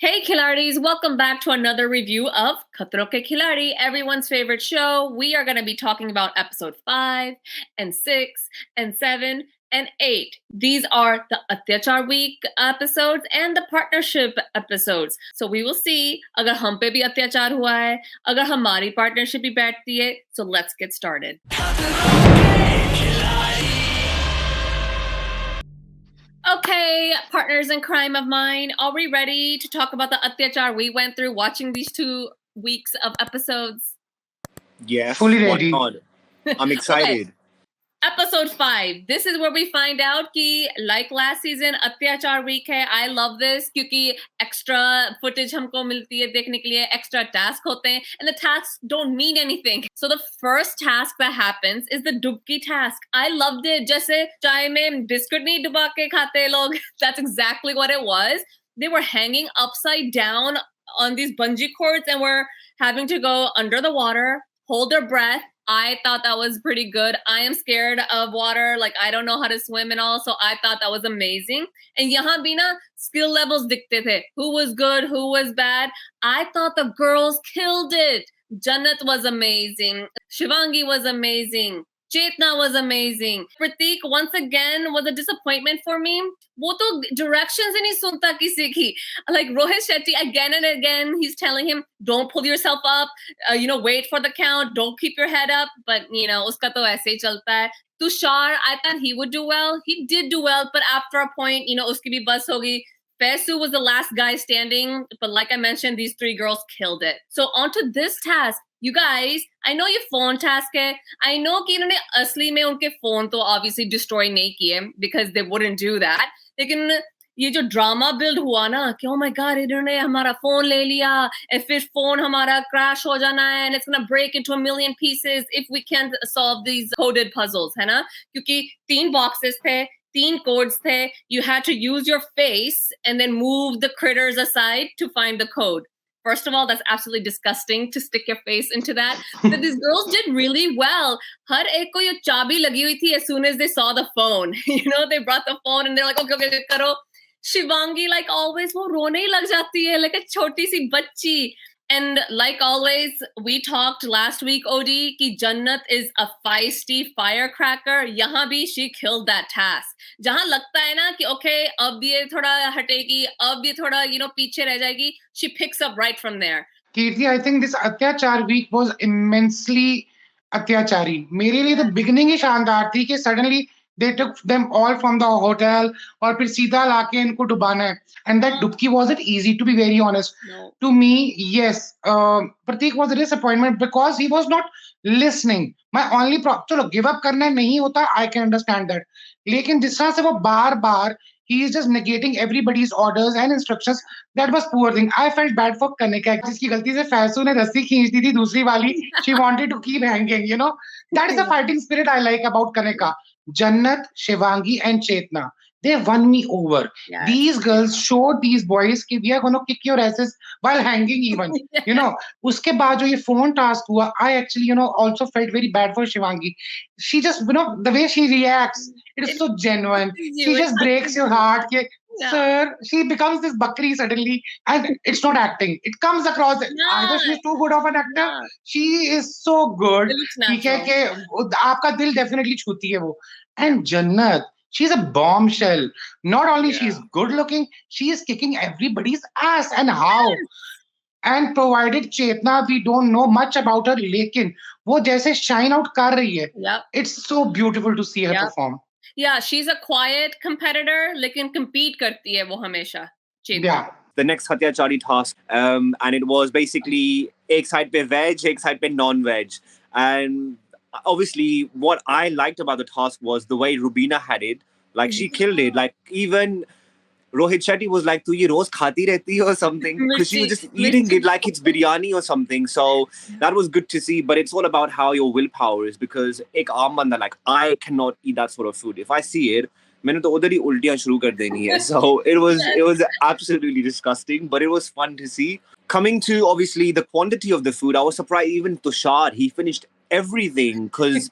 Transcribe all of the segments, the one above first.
Hey Khiladis, welcome back to another review of Khatron Ke Khiladi, everyone's favorite show. We are going to be talking about episode 5 and 6 and 7 and 8. These are the Attyachaar week episodes and the partnership episodes. So we will see agar hum pe bhi अत्याचार हुआ है, agar हमारी partnership भी बैठती है. So let's get started. Okay, partners in crime of mine, are we ready to talk about the Attyachaar we went through watching these 2 weeks of episodes? Yes, Fully why ready. not? I'm excited. Okay. Episode 5. This is where we find out कि like last season Attyachaar week है. I love this क्योंकि extra footage हमको मिलती है देखने के लिए, extra task होते हैं, and the tasks don't mean anything. So the first task that happens is the dubki task. I loved it. जैसे चाय में बिस्कुट नहीं डुबा के खाते लोग. That's exactly what it was. They were hanging upside down on these bungee cords and were having to go under the water, hold their breath. I thought that was pretty good. I am scared of water. Like, I don't know how to swim and all. So I thought that was amazing. And yahan bhi na skill levels dikhte the. Who was good? Who was bad? I thought the girls killed it. Jannat was amazing. Shivangi was amazing. Chetna was amazing. Pratik, once again, was a disappointment for me. वो तो directions ही नहीं सुनता किसी की. Like Rohit Shetty, again and again, he's telling him, don't pull yourself up, wait for the count, don't keep your head up. But, उसका तो ऐसे ही चलता है. Tushar, I thought he would do well. He did do well, but after a point, उसकी भी बस होगी. Fesu was the last guy standing, but like I mentioned, these 3 girls killed it. So on to this task. You guys, I know ये phone task है. I know कि इन्होंने असली में उनके phone तो obviously destroy नहीं किए because they wouldn't do that. लेकिन ये जो drama build हुआ ना कि oh my god इन्होंने हमारा phone ले लिया and फिर phone हमारा crash हो जाना है and it's gonna break into a million pieces if we can't solve these coded puzzles, है ना? क्योंकि 3 boxes थे, 3 codes the. You had to use your face and then move the critters aside to find the code. First of all, that's absolutely disgusting to stick your face into that. But these girls did really well. Har ek ko ye chabi lagi hui thi as soon as they saw the phone. They brought the phone and they're like, okay, karo. Shivangi, like always, wo rone hi lag jati hai, like a choti si bachchi. And like always, we talked last week, Odi, ki Jannat is a feisty firecracker. Yahan bhi she killed that task. Jahan lagta hai na ki okay, ab ye thoda hategi, ab ye thoda, piche reh jayegi, she picks up right from there. Kirti, I think this Attyachaar week was immensely Attyachari. मेरे लिए the beginning ही शानदार थी कि suddenly they took them all from the hotel और फिर सीधा लाके इनको डुबाना है. And that dubki wasn't easy, to be very honest. No. To me, yes, Pratik was a disappointment because he was not listening. My only problem, चलो give up करना नहीं होता, I can understand that. लेकिन जिस तरह से वो बार-बार he is just negating everybody's orders and instructions. That was poor thing. I felt bad for Kanika, जिसकी गलती से फैसू ने रस्सी खींच दी थी दूसरी वाली. She wanted to keep hanging, That is the fighting spirit I like about Kanika. Jannat, Shivangi and Chetna. They won me over. Yes. These girls showed these boys कि we are going to kick your asses while hanging even. उसके बाद जो ये phone task हुआ, I actually, also felt very bad for Shivangi. She just, the way she reacts, it is so genuine. She just breaks your heart. Sir, she becomes this bakri suddenly and it's not acting. It comes across. Either she's too good of an actor, she is so good. ठीक है कि आपका दिल definitely छूती है वो. And Jannat, she's a bombshell. Not only she's good looking, she is kicking everybody's ass. And how? And provided Chetna, we don't know much about her, लेकिन वो जैसे shine out कर रही है. Yep. It's so beautiful to see her perform. Yeah, she's a quiet competitor, लेकिन compete करती है वो हमेशा. Chetna. Yeah. The next Hathyachari task, and it was basically एक side पे veg, एक side पे non-veg. And obviously, what I liked about the task was the way Rubina had it. Like, she killed it. Like, even Rohit Shetty was like, tu ye roz khati rehti or something. Because she was just eating it like it's biryani or something. So that was good to see. But it's all about how your willpower is. Because ek aam banda, like, I cannot eat that sort of food. If I see it, मैंने तो उधर ही उल्टियां शुरू कर देनी है. So it was absolutely disgusting, but it was fun to see. Coming to obviously the quantity of the food, I was surprised even Tushar, he finished everything because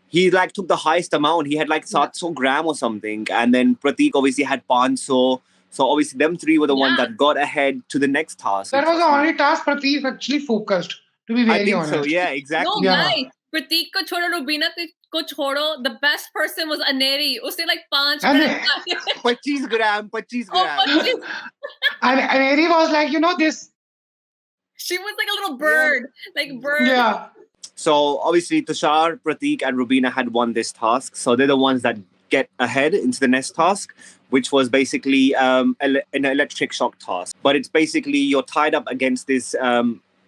he took the highest amount. He had 700 gram or something, and then Pratik obviously had 500. So obviously them three were the ones Yeah. that got ahead to the next task. That which was the was- only task Pratik actually focused, to be I very think honest. so. Yeah, No, exactly. Yeah. guys, Pratik ko छोड़ो, Rubina को छोड़ो, the best person was Aneri. उसने like 5 And grams खाए. 25 gram, 25 Oh, gram. 25. and Aneri was like, this. She was like a little bird, like bird. Yeah. So obviously Tushar, Pratik, and Rubina had won this task. So they're the ones that get ahead into the next task, which was basically an electric shock task. But it's basically you're tied up against this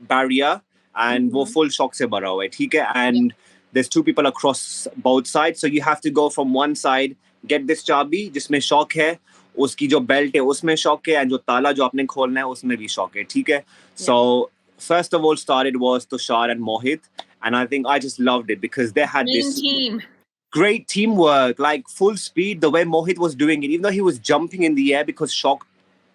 barrier and वो full shock से भरा हुआ है, ठीक है? And there's two people across both sides. So you have to go from one side, get this चाबी जिसमें shock है, उसकी जो belt है उसमें shock है, and जो ताला जो आपने खोलना है उसमें भी shock है, ठीक है? So first of all started was Tushar and Mohit. And I think I just loved it because they had Dream this team. great teamwork, like full speed, the way Mohit was doing it, even though he was jumping in the air because shock,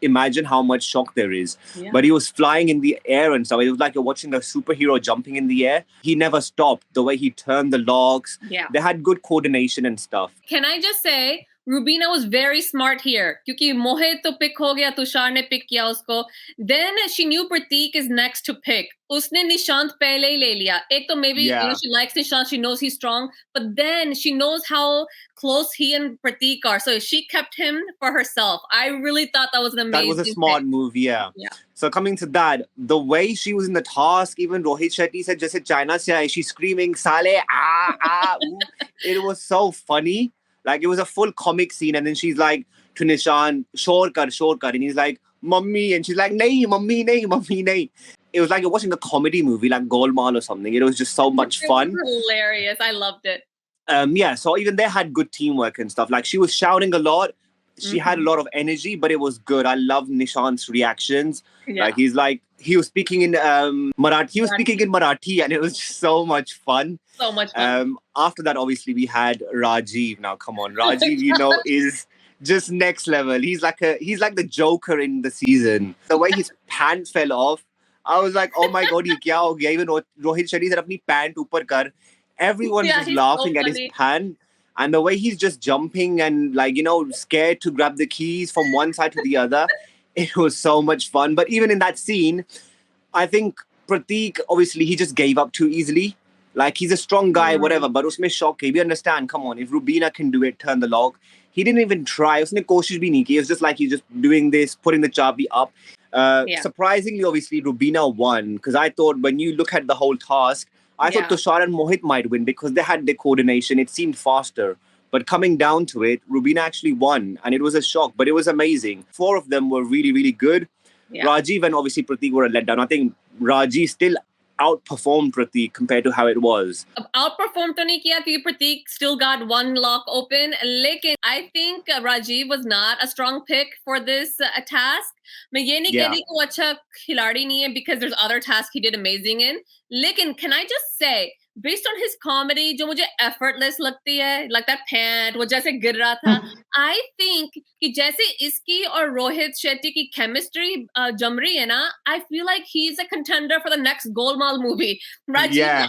imagine how much shock there is. Yeah. But he was flying in the air and stuff. It was like you're watching a superhero jumping in the air. He never stopped. The way he turned the logs. Yeah. They had good coordination and stuff. Can I just say, Rubina was very smart here. क्योंकि Mohit तो pick हो गया, तुषार ने pick किया उसको. Then she knew Pratik is next to pick. उसने निशांत पहले ही ले लिया. एक तो maybe she likes Nishant, she knows he's strong, but then she knows how close he and Pratik are, so she kept him for herself. I really thought that was an amazing. That was a smart move, yeah. So coming to that, the way she was in the task, even Rohit Shetty said, "Jaise China se aaye," she's screaming, "Sale, ah, ah." It was so funny. Like it was a full comic scene, and then she's like to Nishant, "Shor kar," and he's like, "Mummy," and she's like, "Nahi, mummy, nahi, mummy, nahi." It was like you're watching a comedy movie, like Golmaal or something. It was just so much fun. It was hilarious. I loved it. Yeah, so even they had good teamwork and stuff. Like she was shouting a lot. She had a lot of energy, but it was good. I loved Nishant's reactions. Yeah. Like he was speaking in Marathi. He was speaking in Marathi, and it was just so much fun. So much fun. After that, obviously, we had Rajiv. Now, come on, Rajiv, is just next level. He's like the Joker in the season. The way his pants fell off, I was like, oh my god, ye kya ho gaya? Even Rohit Shetty said, "Apni pant upar kar." Everyone was laughing at his pant. And the way he's just jumping and scared to grab the keys from one side to the other, it was so much fun. But even in that scene, I think Pratik, obviously, he just gave up too easily. Like, he's a strong guy, whatever, but usme shock hai. We understand, come on, if Rubina can do it, turn the lock. He didn't even try. Usne koshish bhi nahi ki. It was just like he's just doing this, putting the chabi up. Surprisingly, obviously, Rubina won because I thought when you look at the whole task, I thought Tushar and Mohit might win because they had the coordination. It seemed faster. But coming down to it, Rubina actually won. And it was a shock, but it was amazing. 4 of them were really, really good. Yeah. Rajiv and obviously Pratik were a letdown. I think Rajiv still outperformed Pratik compared to how it was. Outperformed to nahi kiya because Pratik still got one lock open. Lekin I think Rajiv was not a strong pick for this task. मैं ये नहीं कह रही कि वो अच्छा खिलाड़ी नहीं है because there's other tasks he did amazing in. Lekin can I just say, based on his comedy, जो मुझे effortless लगती है, like that pant, वो जैसे गिर रहा था, I think कि जैसे इसकी और रोहित शेट्टी की chemistry जम रही है ना, I feel like he's a contender for the next Golmaal movie. Rajiv,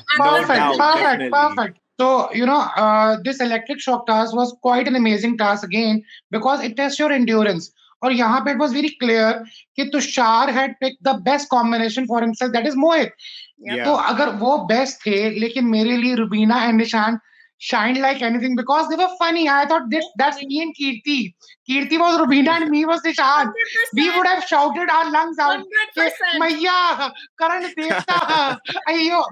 perfect. So, this electric shock task was quite an amazing task again because it tests your endurance. और यहाँ पे it was very clear कि Tushar had picked the best combination for himself, that is Mohit. तो अगर वो best थे, लेकिन मेरे लिए Rubina and Nishant shined like anything because they were funny. I thought that's me and Kirti. Kirti was Rubina and me was Nishant. 100%. We would have shouted our lungs out. 100%. Maya, Karan Devta.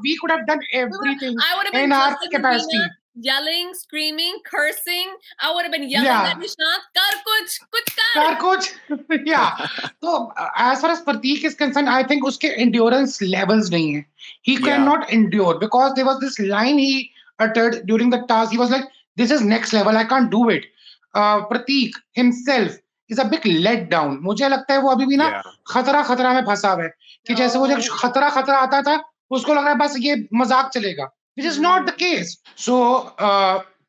We could have done everything in our capacity. Rubina, yelling, screaming, cursing. I would have been yelling at Nishant, kar kuch. Yeah. So as far as Pratik is concerned, I think uske endurance levels nahi hai. He cannot endure because there was this line he uttered during the task. He was like, "This is next level. I can't do it." Pratik himself is a big letdown. मुझे लगता है वो अभी भी ना खतरा में फंसा हुआ है कि जैसे वो जब खतरा आता था उसको लग रहा है बस ये मजाक चलेगा, which is not the case. So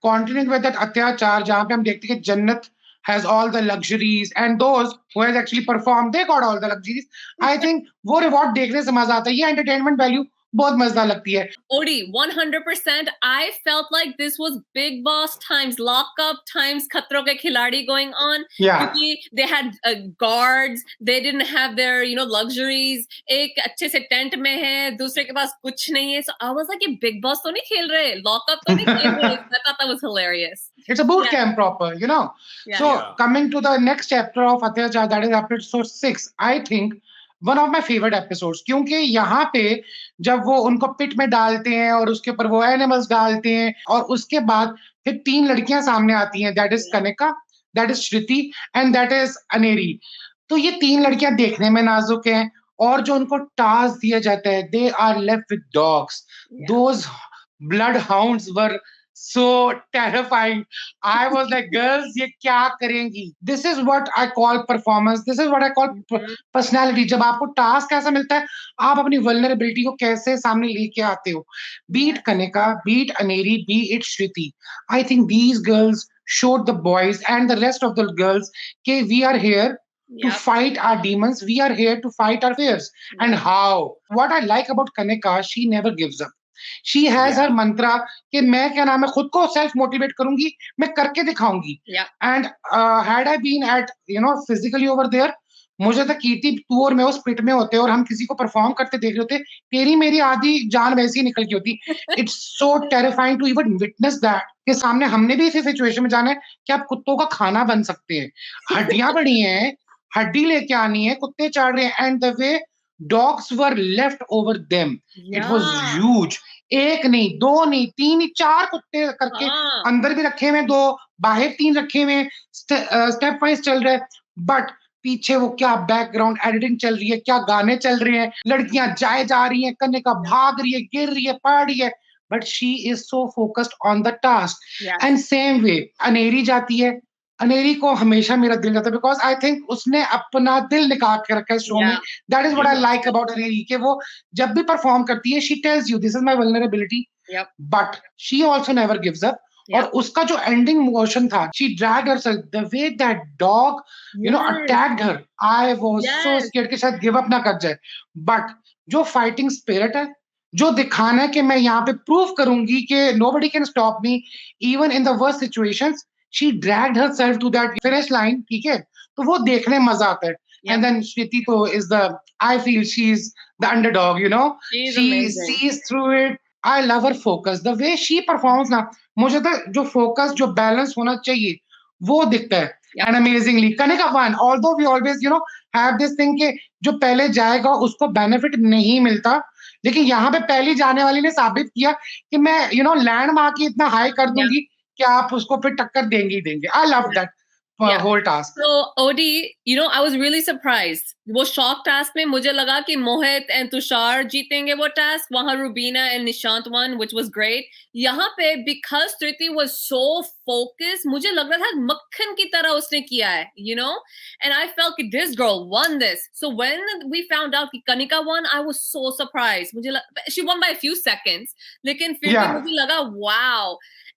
continuing with that Attyachaar, जहाँ पे हम देखते हैं कि Jannat has all the luxuries and those who has actually performed, they got all the luxuries. I think वो reward देखने से मजा आता है. ये entertainment value बहुत मजेदार लगती है. Odie, 100%. I felt like this was Big Boss times Lockup times Khatron Ke Khiladi going on. Yeah. Because they had guards, they didn't have their, luxuries. एक अच्छे से टेंट में है, दूसरे के पास कुछ नहीं है. So I was like, ये Big Boss तो नहीं खेल रहे, Lockup तो नहीं खेल रहे. I thought that was hilarious. It's a boot camp proper, Yeah. So coming to the next chapter of Attyachaar, that is episode 6, I think one of my favorite episodes, क्योंकि यहाँ पे जब वो उनको पिट में डालते हैं और उसके ऊपर वो एनिमल्स डालते हैं और उसके बाद फिर 3 लड़कियां सामने आती हैं, that is Kanika, that is Shruti and that is Aneri. तो ये 3 लड़कियां देखने में नाजुक हैं और जो उनको टास्क दिया जाता है, they are left with dogs. Those bloodhounds were so terrifying. I was like, girls, ये क्या करेंगी? This is what I call performance. This is what I call personality. जब आपको टास्क ऐसा मिलता है, आप अपनी vulnerability को कैसे सामने लेके आते हो. Be it Kanika, be it Aneri, be it Striti. I think these girls showed the boys and the rest of the girls that we are here to fight our demons. We are here to fight our fears. And how? What I like about Kanika, she never gives up. She has her mantra कि मैं क्या नाम है खुद को self motivate करूंगी, मैं करके दिखाऊंगी. And had I been at physically over there, मुझे तो कीर्ति तू और मैं उस पिट में होते और हम किसी को परफॉर्म करते देख रहे होते, तेरी मेरी आधी जान वैसी ही निकल की होती. It's so terrifying to even witness that कि सामने हमने भी इसी सिचुएशन में जाना है कि आप कुत्तों का खाना बन सकते हैं. हड्डियां बड़ी हैं, हड्डी लेके आनी है, कुत्ते चढ़ रहे हैं, and the way dogs were left over them, it was huge. एक नहीं, 2 नहीं, 3 नहीं, 4 कुत्ते करके अंदर भी रखे हुए, 2 बाहर, 3 रखे हुए, स्टेप वाइज चल रहा है. बट पीछे वो क्या बैकग्राउंड एडिटिंग चल रही है, क्या गाने चल रहे हैं, लड़कियां जाए जा रही हैं, कन्या भाग रही है, गिर रही है, पड़ रही है, but she is so focused on the task. And same way Aneri जाती है. अनेरी को हमेशा मेरा दिल जाता है बिकॉज आई थिंक उसने अपना दिल निकाल के रखा है शो में. That is what I like about Aneri कि वो जब भी परफॉर्म करती है, she tells you this is my vulnerability, but she also never gives up. और उसका जो एंडिंग मोशन था, she dragged herself, the way that dog attacked her, I was so scared कि शायद गिव अप ना कर जाए. बट जो फाइटिंग स्पिरिट है, जो दिखाना है कि मैं यहाँ पे प्रूव करूंगी कि nobody can stop me even in the worst situations, she dragged herself to that finish line. ठीक है, तो वो देखने में मजा आता है. And then Striti is I feel she's the underdog, she sees through it. I love her focus, the way she performs ना, मुझे तो जो focus, जो balance होना चाहिए वो दिखता है. And amazingly Kanika won, although we always have this thing कि जो पहले जाएगा उसको benefit नहीं मिलता, लेकिन यहाँ पे पहली जाने वाली ने साबित किया कि मैं लैंड मार्क ही इतना हाई कर दूंगी कि आप उसको फिर टक्कर देंगे ही देंगे. I love that whole task. So Odie, I was really surprised. वो shock task में मुझे लगा कि मोहित and तुषार जीतेंगे वो task. वहाँ Rubina and Nishant won, which was great. यहाँ पे because Striti was so focused, मुझे लग रहा था मक्खन की तरह उसने किया है, and I felt कि this girl won this. So when we found out कि Kanika won, I was so surprised. She won by a few seconds, लेकिन फिर भी मुझे लगा wow.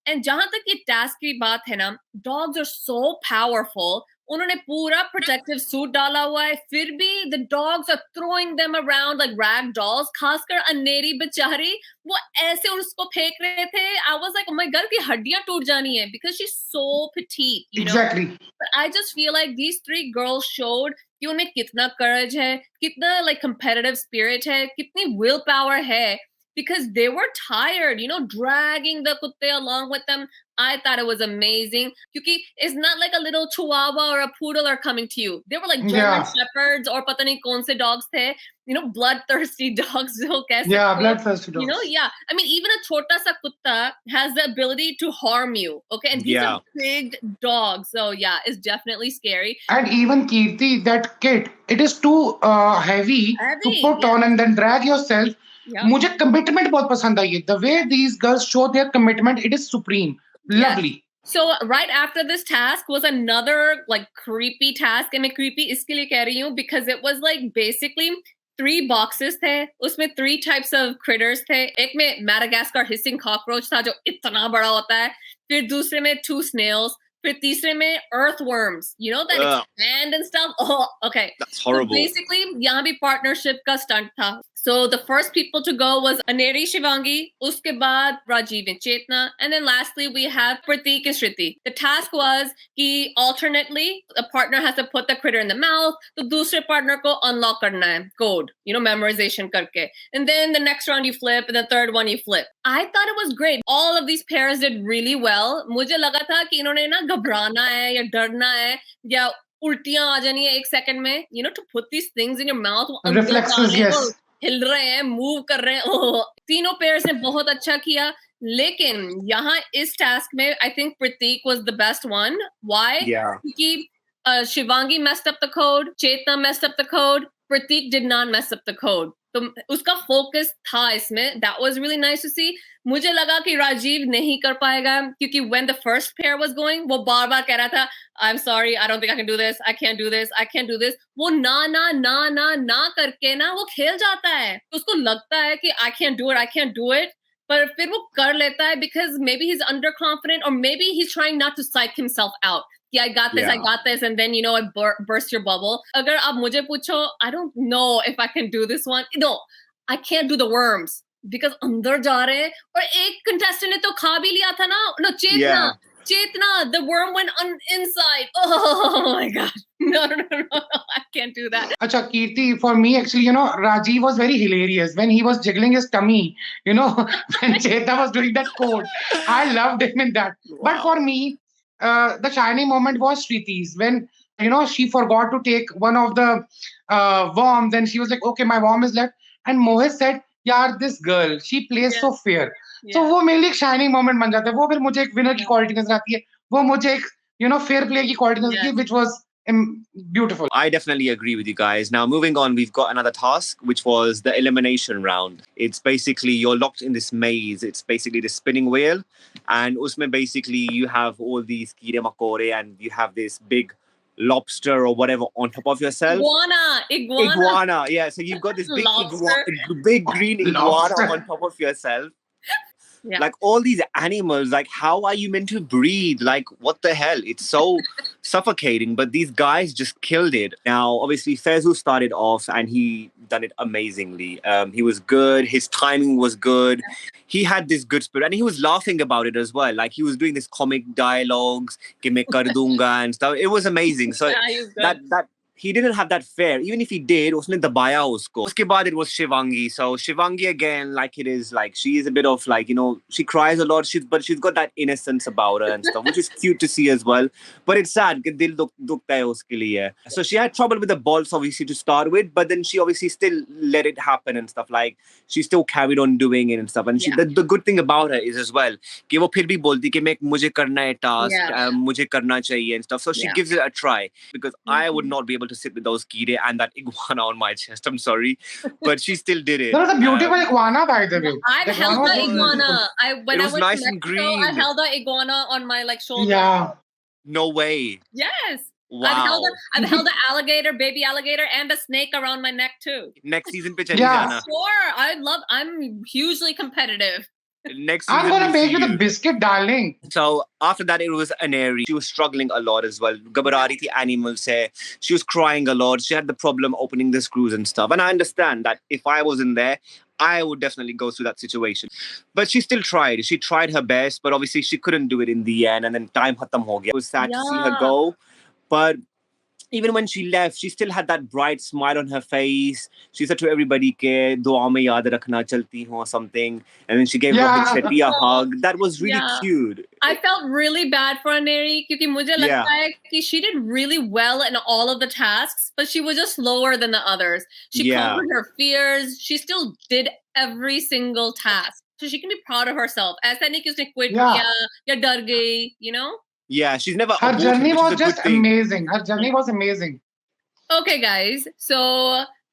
And जहां तक ये टास्क की बात है ना, dogs are so powerful. उन्होंने पूरा protective suit डाला हुआ है, फिर भी the dogs are throwing them around like rag dolls. खासकर अनेरी बेचारी, वो ऐसे उसको फेंक रहे थे. I was like, oh my god, की हड्डियां टूट जानी है because she's so petite, Exactly. But I just feel like these 3 girls showed कि उनमें कितना courage है, कितना like competitive spirit है, कितनी willpower है. Because they were tired, dragging the kutte along with them. I thought it was amazing. Because it's not like a little chihuahua or a poodle are coming to you. They were like German shepherds or pata nahi kaun se dogs the. Bloodthirsty dogs. Bloodthirsty dogs. I mean, even a chota sa kutta has the ability to harm you. Okay, and these are big dogs. So it's definitely scary. And even Kirti, that kit, it is too heavy to put on and then drag yourself. मुझे commitment बहुत पसंद आई है. The way these girls show their commitment, it is supreme. Lovely. So right after this task was another like creepy task, and मैं creepy इसके लिए कह रही हूँ because it was like basically 3 boxes थे, उसमें 3 types of critters थे. एक में Madagascar hissing cockroach था जो इतना बड़ा होता है, फिर दूसरे में 2 snails, फिर तीसरे में earthworms, that expand and stuff. Oh, okay. That's horrible. So basically, यहाँ भी partnership का stunt था. So the first people to go was Aneri, Shivangi, uske baad Rajiv and Chetna, and then lastly we have Pratik and Striti. The task was कि alternately a partner has to put the critter in the mouth, तो दूसरे partner को unlock करना है code, memorization करके, and then the next round you flip, and the third one you flip. I thought it was great. All of these pairs did really well. मुझे लगा था कि इन्होंने ना घबराना है या डरना है या उल्टियां आ जानी है एक सेकंड में, to put these things in your mouth, वो अंदर जा Reflexes, रहे हैं, yes. वो हिल रहे हैं, मूव कर रहे हैं. ओह, तीनों पेयर्स ने बहुत अच्छा किया, लेकिन यहाँ इस टास्क में I think Pratik was the best one. Why? Yeah. क्योंकि Shivangi messed up the code, Chetna messed up the code, Pratik did not mess up the code. तो उसका फोकस था इसमें. That was really nice to see. मुझे लगा कि राजीव नहीं कर पाएगा क्योंकि when the first pair was going, वो बार बार कह रहा था I'm sorry, I don't think I can do this, I can't do this, I can't do this. वो ना करके ना वो खेल जाता है. तो उसको लगता है कि I can't do it. पर फिर वो कर लेता है because maybe he's underconfident or maybe he's trying not to psych himself out. Yeah, I got this, and then I burst your bubble. अगर आप मुझे पूछो, I don't know if I can do this one. No, I can't do the worms because अंदर जा रहे हैं. और एक contestant ने तो खा भी लिया था ना. No, Chetna, the worm went inside. Oh my god. No, I can't do that. Acha, Kirti, for me, actually, Rajiv was very hilarious when he was jiggling his tummy, when Chetna was doing that code. I loved him in that. Wow. But for me, the shining moment was Striti's when, she forgot to take one of the worms and she was like, okay, my worm is left. And Mohit said, yaar, this girl, she plays so fair. So वो मेरे लिए एक shining moment बन जाता है. वो फिर मुझे एक विनर की क्वालिटी नजर आती है. वो मुझे एक फेयर प्ले की क्वालिटी नजर आती है, which was beautiful. I definitely agree with you guys. Now moving on, we've got another task, which was the elimination round. It's basically you're locked in this maze. It's basically the spinning wheel, and usme basically you have all these kire makore, and you have this big lobster or whatever on top of yourself. Iguana. Yeah, so you've got this big green iguana on top of yourself. Yeah. Like all these animals, like how are you meant to breathe? Like what the hell? It's so suffocating, but these guys just killed it. Now, obviously, Fezu started off and he done it amazingly. He was good. His timing was good. He had this good spirit and he was laughing about it as well. Like he was doing this comic dialogues, कि मैं कर दूंगा and stuff. It was amazing. So that he didn't have that fear. Even if he did, उसने दबाया उसको. उसके बाद it was Shivangi. So Shivangi again, like it is like she is a bit of like, she cries a lot. But she's got that innocence about her and stuff, which is cute to see as well. But it's sad कि दिल दुखता है उसके लिए. So she had trouble with the balls obviously to start with, but then she obviously still let it happen and stuff. Like she still carried on doing it and stuff. And the good thing about her is as well कि वो फिर भी बोलती कि मुझे करना है task, मुझे करना चाहिए and stuff. So she gives it a try because I would not be able to sit with those kire and that iguana on my chest. I'm sorry, but she still did it. That was a beautiful iguana, by the way. I've held the iguana. When it was I went nice to Mexico, and green. I held the iguana on my shoulder. Yeah. No way. Yes. Wow. I've held the alligator, baby alligator, and the snake around my neck too. Next season, pe chali jana. Sure. I'm hugely competitive. Next season, I'm gonna make you the biscuit, darling. So after that, it was Aneri. She was struggling a lot as well. Gabarari thi animals hai. She was crying a lot. She had the problem opening the screws and stuff. And I understand that if I was in there, I would definitely go through that situation. But she still tried. She tried her best, but obviously she couldn't do it in the end. And then time khatam ho gaya. It was sad to see her go. But even when she left, she still had that bright smile on her face. She said to everybody, ke dua mein yaad rakhna chalti hu or something. And then she gave Rohit Shetty a hug. That was really cute. I felt really bad for Aneri because mujhe lagta hai ki she did really well in all of the tasks, but she was just slower than the others. She conquered her fears. She still did every single task. So she can be proud of herself. Aisa nahi ki usne quit kiya ya dar gayi, Yeah, she's never. Her journey was just amazing. Her journey was amazing. Okay, guys. So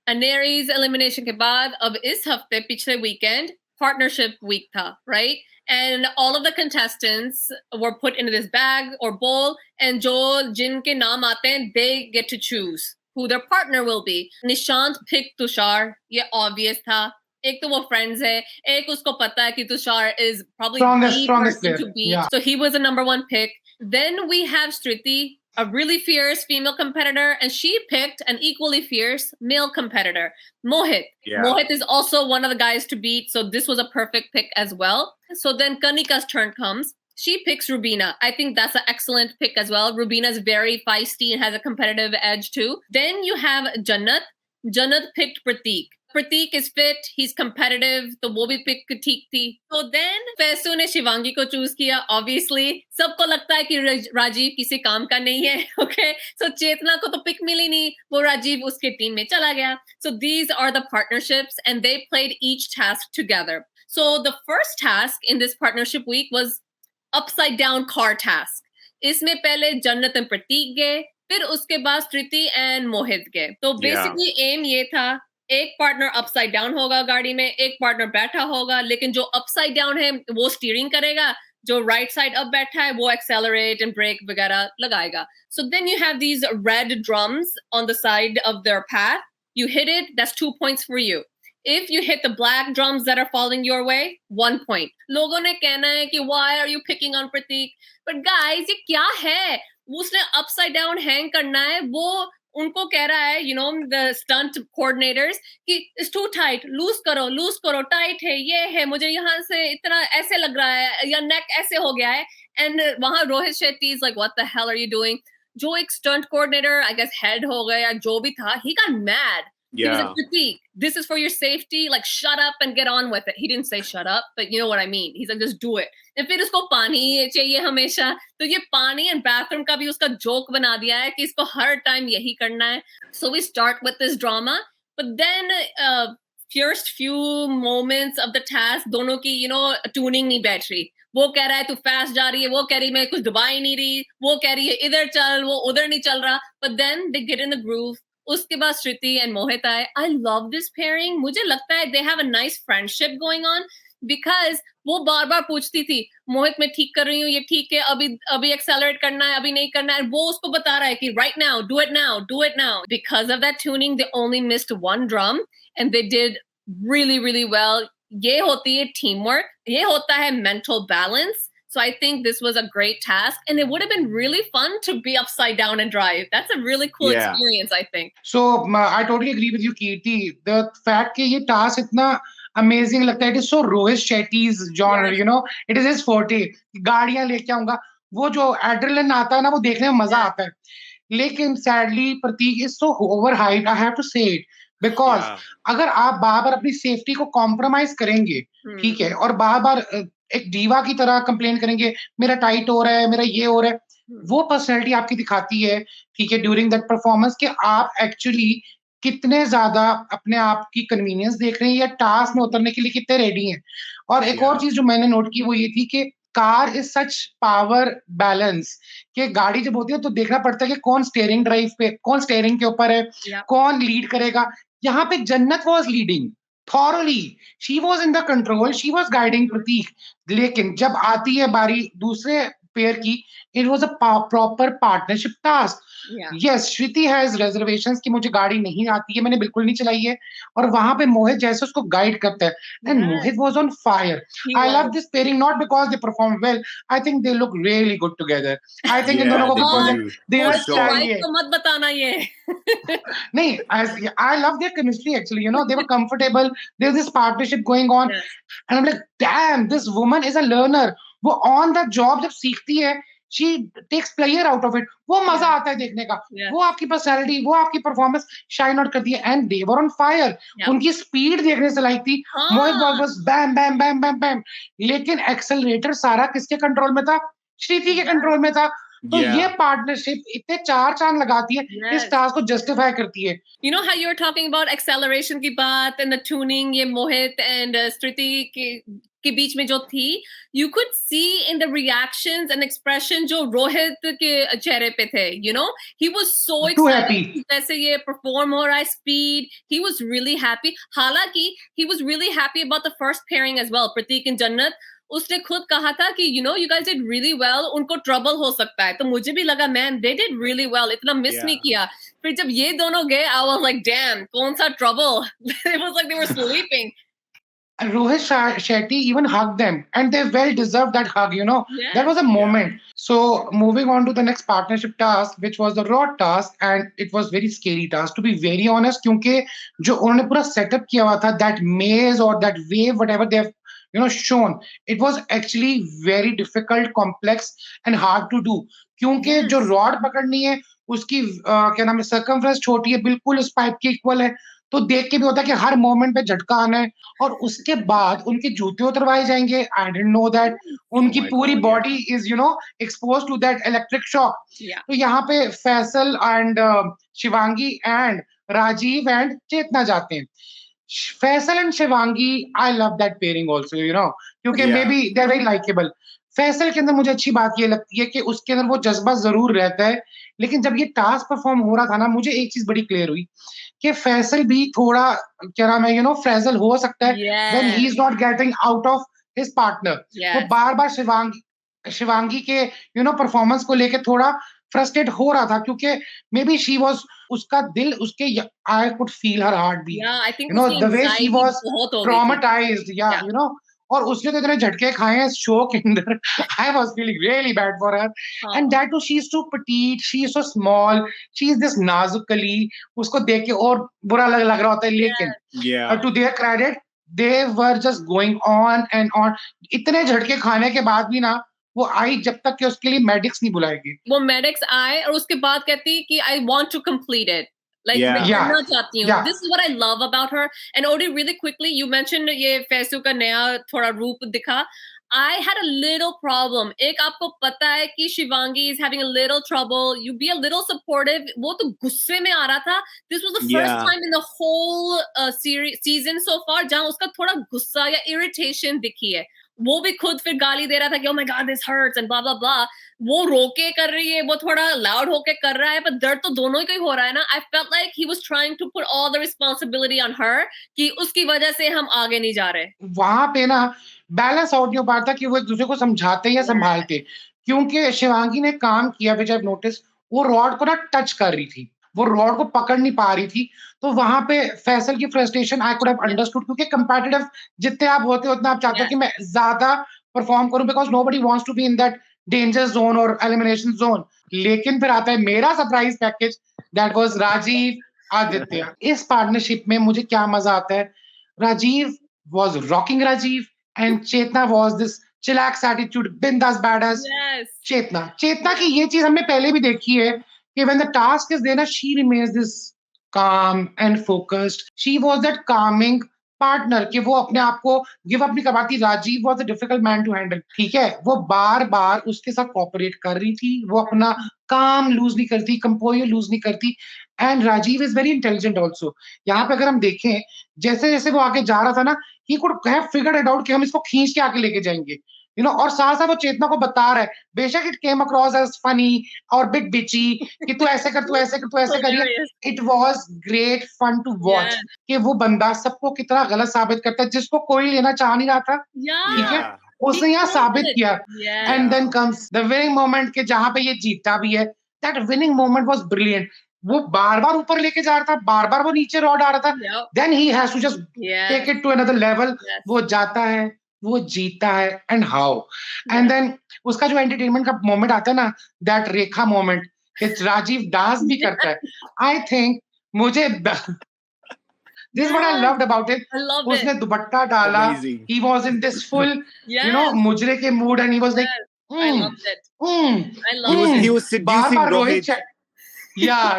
Aneri's elimination ke baad, ab is hafte, pichle weekend, partnership week tha, right? And all of the contestants were put into this bag or bowl, and jinke naam aate hain, they get to choose who their partner will be. Nishant picked Tushar. Ye obvious tha. एक तो वो friends है, एक उसको पता है कि Tushar is probably the person to beat. So he was a number one pick. Then we have Striti. a really fierce female competitor, and she picked an equally fierce male competitor, Mohit. Yeah. Mohit is also one of the guys to beat, so this was a perfect pick as well. So then Kanika's turn comes. She picks Rubina. I think that's an excellent pick as well. Rubina's very feisty and has a competitive edge too. Then you have Jannat. Jannat picked Pratik. Pratik is fit, he's competitive, तो वो भी pick ठीक थी. So then Faisu ने शिवांगी को choose किया. Obviously, सबको लगता है कि राजीव किसी काम का नहीं है. Okay, so चेतना को तो pick मिली नहीं, वो राजीव उसके team में चला गया. So these are the partnerships, and they played each task together. So the first task in this partnership week was upside down car task. इसमें पहले जन्नत और प्रतीक गए, फिर उसके बाद स्ट्रिति एंड मोहित गए. तो बेसिकली एम ये था, एक पार्टनर अपसाइड डाउन होगा गाड़ी में, एक पार्टनर बैठा होगा, लेकिन जो अपसाइड डाउन है वो स्टीयरिंग करेगा, जो राइट साइड अप बैठा है वो एक्सेलरेट एंड ब्रेक वगैरह लगाएगा. So then you have these red drums on the side of their path. You hit it, that's 2 points for you. If you hit the black drums that are falling your way, 1 point. लोगों ने कहना है कि why are you picking on Pratik? But guys, ये क्या है? उसने upside down hang करना है, वो उनको कह रहा है, you know, the stunt coordinators कि it's too tight, lose करो, tight है, ये है, मुझे यहाँ से इतना ऐसे लग रहा है, या neck ऐसे हो गया है. And वहाँ Rohit Shetty is like, what the hell are you doing? जो एक stunt coordinator, I guess head हो गया, जो भी था, he got mad. He was like, Pratik, this is for your safety. Like, shut up and get on with it. He didn't say shut up, but you know what I mean. He's like, just do it. And फिर उसको पानी चाहिए हमेशा. तो ये पानी and bathroom का भी उसका joke बना दिया है कि इसको हर time यही करना है. So we start with this drama, but then first few moments of the task, दोनों की, you know, tuning नहीं बैठ रही. वो कह रहा है तू fast जा रही है, वो कह रही मैं कुछ दबा ही नहीं रही, वो कह रही है इधर चल, वो उधर नहीं चल रहा. But then they get in the groove. उसके बाद श्रुति एंड मोहित आए. I love this pairing. मुझे लगता है they have a nice friendship going on because वो बार बार पूछती थी, मोहित मैं ठीक कर रही हूँ, ये ठीक है, अभी एक्सेलरेट करना है, अभी नहीं करना है. वो उसको बता रहा है कि right now, do it now, do it now. Because of that tuning, they only missed one drum and they did really, really well. ये होती है teamwork. ये होता है mental balance. So I think this was a great task, and it would have been really fun to be upside down and drive. That's a really cool experience, I think. So I totally agree with you, Kirti. The fact कि ये task इतना amazing लगता है, it is so Rohit Shetty's genre, you know, it is his forte. गाड़ियां लेके आऊंगा, वो जो adrenaline आता है ना, वो देखने में मजा आता है. लेकिन sadly Prateek is so overhyped. I have to say it because अगर आप बार-बार अपनी safety को compromise करेंगे, ठीक है, और बार-बार एक डीवा की तरह कंप्लेन करेंगे, मेरा टाइट हो रहा है, मेरा ये हो रहा है, वो पर्सनैलिटी आपकी दिखाती है, ठीक है, ड्यूरिंग दैट परफॉर्मेंस, कि आप एक्चुअली कितने ज्यादा अपने आप की कन्वीनियंस देख रहे हैं या टास्क में उतरने के लिए कितने रेडी हैं. और एक और चीज जो मैंने नोट की वो ये थी कि car is such power balance कि गाड़ी जब होती है तो देखना पड़ता है कि कौन स्टीयरिंग ड्राइव पे, कौन स्टीयरिंग के ऊपर है, कौन लीड करेगा. यहाँ पे जन्नत was leading thoroughly, she was in the control, she was guiding Pratik. लेकिन जब आती है बारी दूसरे पेयर की, it was a proper partnership task. Yes, Striti has reservations कि मुझे गाड़ी नहीं आती है, मैंने बिल्कुल नहीं चलाई है, और वहां पे मोहित जैसे उसको गाइड करता है, and Mohit was on fire. I love this pairing not because they performed well, I think they look really good together. I think इन दोनों को project देना चाहिए. तो मत बताना ये. नहीं, I love their chemistry actually, you know, they were comfortable, there's this partnership going on, and I'm like, damn, this woman is a learner. वो on the job जब सीखती है, she takes pleasure out of it. वो मजा आता है देखने का. वो आपकी पर्सनैलिटी, वो आपकी परफॉर्मेंस शाइन आउट करती है. And they were on fire. उनकी स्पीड देखने से लायक थी. मोहित बस बैम बैम बैम बैम बैम, लेकिन एक्सेलरेटर सारा किसके कंट्रोल में था? श्रुति के कंट्रोल में था. तो ये पार्टनरशिप इतने चार चांद लगाती है, इस टास्क को जस्टिफाई करती है. You know how you were talking about acceleration की बात and the tuning, ये मोहित and श्रुति के बीच में जो थी, you could see in the reactions and expression जो रोहित के चेहरे पे थे, you know, he was so excited जैसे ये perform हो रहा है, speed, he was really happy. हालांकि he was really happy about the first pairing as well, Prateek and जन्नत. उसने खुद कहा था कि you know you guys did really well, उनको trouble हो सकता है. तो मुझे भी लगा man they did really well, इतना miss नहीं किया. फिर जब ये दोनों गए I was like damn, कौन सा trouble? It was like they were sleeping. Rohit Shetty even hugged them, and they well deserved that hug. That Yes. was a Yeah. moment. So moving on to the next partnership task, which was the rod task, and it was very scary task to be very honest, क्योंकि जो उन्होंने पूरा setup किया हुआ था, that maze or that wave, whatever they have shown, it was actually very difficult, complex, and hard to do. क्योंकि जो Yes. rod पकड़नी है उसकी क्या नाम है circumference छोटी है, बिल्कुल उस पाइप के इक्वल है, तो देख के भी होता है कि हर मोमेंट पे झटका आना है, और उसके बाद उनके जूते उतरवाए जाएंगे. I didn't know that. Oh उनकी my पूरी God, body yeah. Is exposed to that electric shock. Yeah. तो यहाँ पे Faisal and Shivangi and Rajeev and Chetna जाते हैं. Faisal and Shivangi, I love that pairing also, क्योंकि may Yeah. Be they are very likeable. Faisal के अंदर मुझे अच्छी बात ये लगती है कि उसके अंदर वो जज्बा जरूर रहता है, लेकिन जब ये टास्क परफॉर्म हो रहा था ना, मुझे एक चीज बड़ी क्लियर हुई कि फैसल भी थोड़ा क्या नाम है फ्रेजल हो सकता है when he Yes. Is not getting out of his partner. वो Yes. बार बार शिवांगी के परफॉर्मेंस को लेके थोड़ा फ्रस्ट्रेट हो रहा था, क्योंकि मे बी शी वाज, उसका दिल उसके, I could feel her heartbeat, Yeah, I think उसकी the way she anxiety was बहुत हो गई थी. ट्रॉमेटाइज्ड. या Yeah. और उसने तो इतने झटके खाए हैं शो के अंदर. I was feeling really bad for her. And हाँ. That too she is too petite, she is so small, she is this नाजुक कली. उसको देख के और बुरा लग रहा होता है, लेकिन Yeah. To their credit they were just going on and on. इतने झटके खाने के बाद भी ना वो आई, जब तक कि उसके लिए मेडिक्स नहीं बुलाएगी. वो मेडिक्स आए और उसके बाद कहती कि I want to complete it. Like मैं Yeah. या करना चाहती हूँ. या This is what I love about her. And Odie, really quickly, you mentioned ये फैसू का नया थोड़ा रूप दिखा. I had a little problem. एक आपको पता है कि Shivangi is having a little trouble. You be a little supportive. वो तो गुस्से में आ रहा था. This was the first Yeah. time in the whole season so far जहाँ उसका थोड़ा गुस्सा या irritation दिखी है. वो भी खुद फिर गाली दे रहा था कि oh my god this hurts and blah blah blah. वो रोके कर रही है, वो थोड़ा लाउड होके कर रहा है, पर दर्द तो दोनों ही को ही हो रहा है ना. I felt like he was trying to put all the responsibility on her कि उसकी वजह से हम आगे नहीं जा रहे. वहां पे ना बैलेंस आउट नहीं हो पाता कि वो एक दूसरे को समझाते या संभालते, क्योंकि शिवांगी ने काम किया, विच आई नोटिस, वो रॉड को ना टच कर रही थी, वो रॉड को पकड़ नहीं पा रही थी. तो वहां पे फैसल की frustration I could have understood, क्योंकि कंपेटिटिव जितने आप होते हो उतना आप चाहते हो कि मैं ज्यादा परफॉर्म करूं, because nobody wants to be in that danger zone और एलिमिनेशन जोन. लेकिन फिर आता है मेरा surprise package, that was Rajiv Aditya. इस पार्टनरशिप में मुझे क्या मजा आता है. Rajiv was rocking Rajiv, and Chetna was this chillax attitude, bindas badass Yes. Chetna. Chetna की ये चीज हमने पहले भी देखी है कि when the task is there, she remains this calm and focused. She was that calming partner कि वो अपने आप को गिव अप नहीं करवाती. Rajiv was a difficult man to handle. ठीक है, वो बार बार उसके साथ कॉपरेट कर रही थी, वो अपना काम लूज नहीं करती, कंपोजर लूज नहीं करती. And Rajiv is very intelligent also. यहाँ पे अगर हम देखें, जैसे जैसे वो आगे जा रहा था ना, he could have figured it out कि हम इसको खींच के आगे लेके जाएंगे, और साथ साथ वो चेतना को बता रहा है, बेशक it came across as funny और बिट बिची कि तू ऐसे कर, तू ऐसे कर, तू ऐसे करिए. It was great fun to watch कि वो बंदा सबको कितना गलत साबित करता है, जिसको कोई लेना चाह नहीं रहा था. ठीक है, उसने यहाँ साबित किया. And then comes the winning moment के जहां पे ये जीतता भी है. That winning moment was brilliant. वो बार बार ऊपर लेके जा रहा था, बार बार वो नीचे रॉड आ रहा था. Then he has to just take it to another level. वो जाता है, वो जीता है, एंड हाउ. एंड देन उसका जो एंटरटेनमेंट का मोमेंट आता है ना, that Rekha moment, Rajiv dance भी करता है. आई थिंक मुझे this is what I loved about it. उसने दुपट्टा डाला. He was in this full, मुजरे के mood, and he was like, I loved it. I loved He it. was seducing Rohit.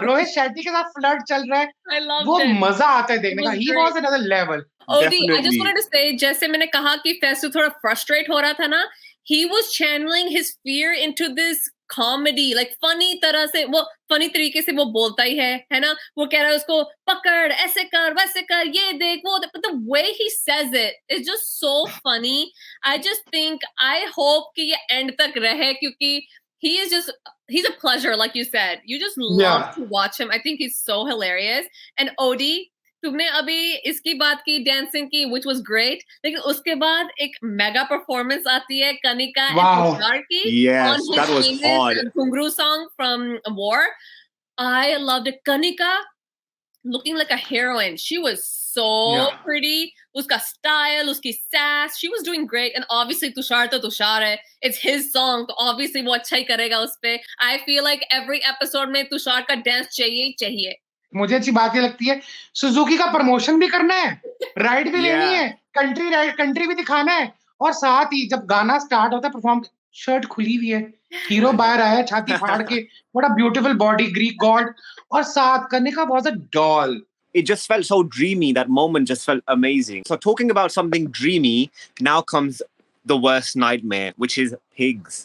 Rohit Shetty के साथ flirt चल रहा है. I loved वो it. मजा आता है देखने का. He was another level. Odie, I just wanted to say, जैसे मैंने कहा कि फैसू थोड़ा frustrate हो रहा था ना, he was channeling his fear into this comedy, like funny तरह से, वो funny तरीके से वो बोलता ही है ना. वो कह रहा है उसको पकड़, ऐसे कर, वैसे कर, ये देख, वो देख. But the way he says it is just so funny. I just think, I hope कि ये end तक रहे, क्योंकि he's a pleasure, like you said. You just love to watch him. I think he's so hilarious. And Odie, तुमने अभी इसकी बात की dancing की, which was great. लेकिन उसके बाद एक mega performance आती है कनिका and तुषार की. Yes, that was hard. Ghungru song from War. I loved it. Kanika looking like a heroine. She was so Yeah. pretty. Uska style, uski sass, she was doing great. And obviously Tushar to Tushar hai. It's his song, so obviously वो अच्छा ही करेगा उस पे. I feel like every episode में तुषार का dance चाहिए ही चाहिए. मुझे अच्छी बात ये लगती है, सुजुकी का प्रमोशन भी करना है, राइड भी लेनी Yeah. है, कंट्री भी दिखाना है, और साथ ही जब गाना स्टार्ट होता है परफॉर्म, शर्ट खुली हुई है, हीरो बाहर आया छाती फाड़ के, what a beautiful body, Greek God, और साथ Kanika was a doll. It just felt so dreamy. That moment just felt amazing. So talking about something dreamy, now comes the worst nightmare, which is pigs.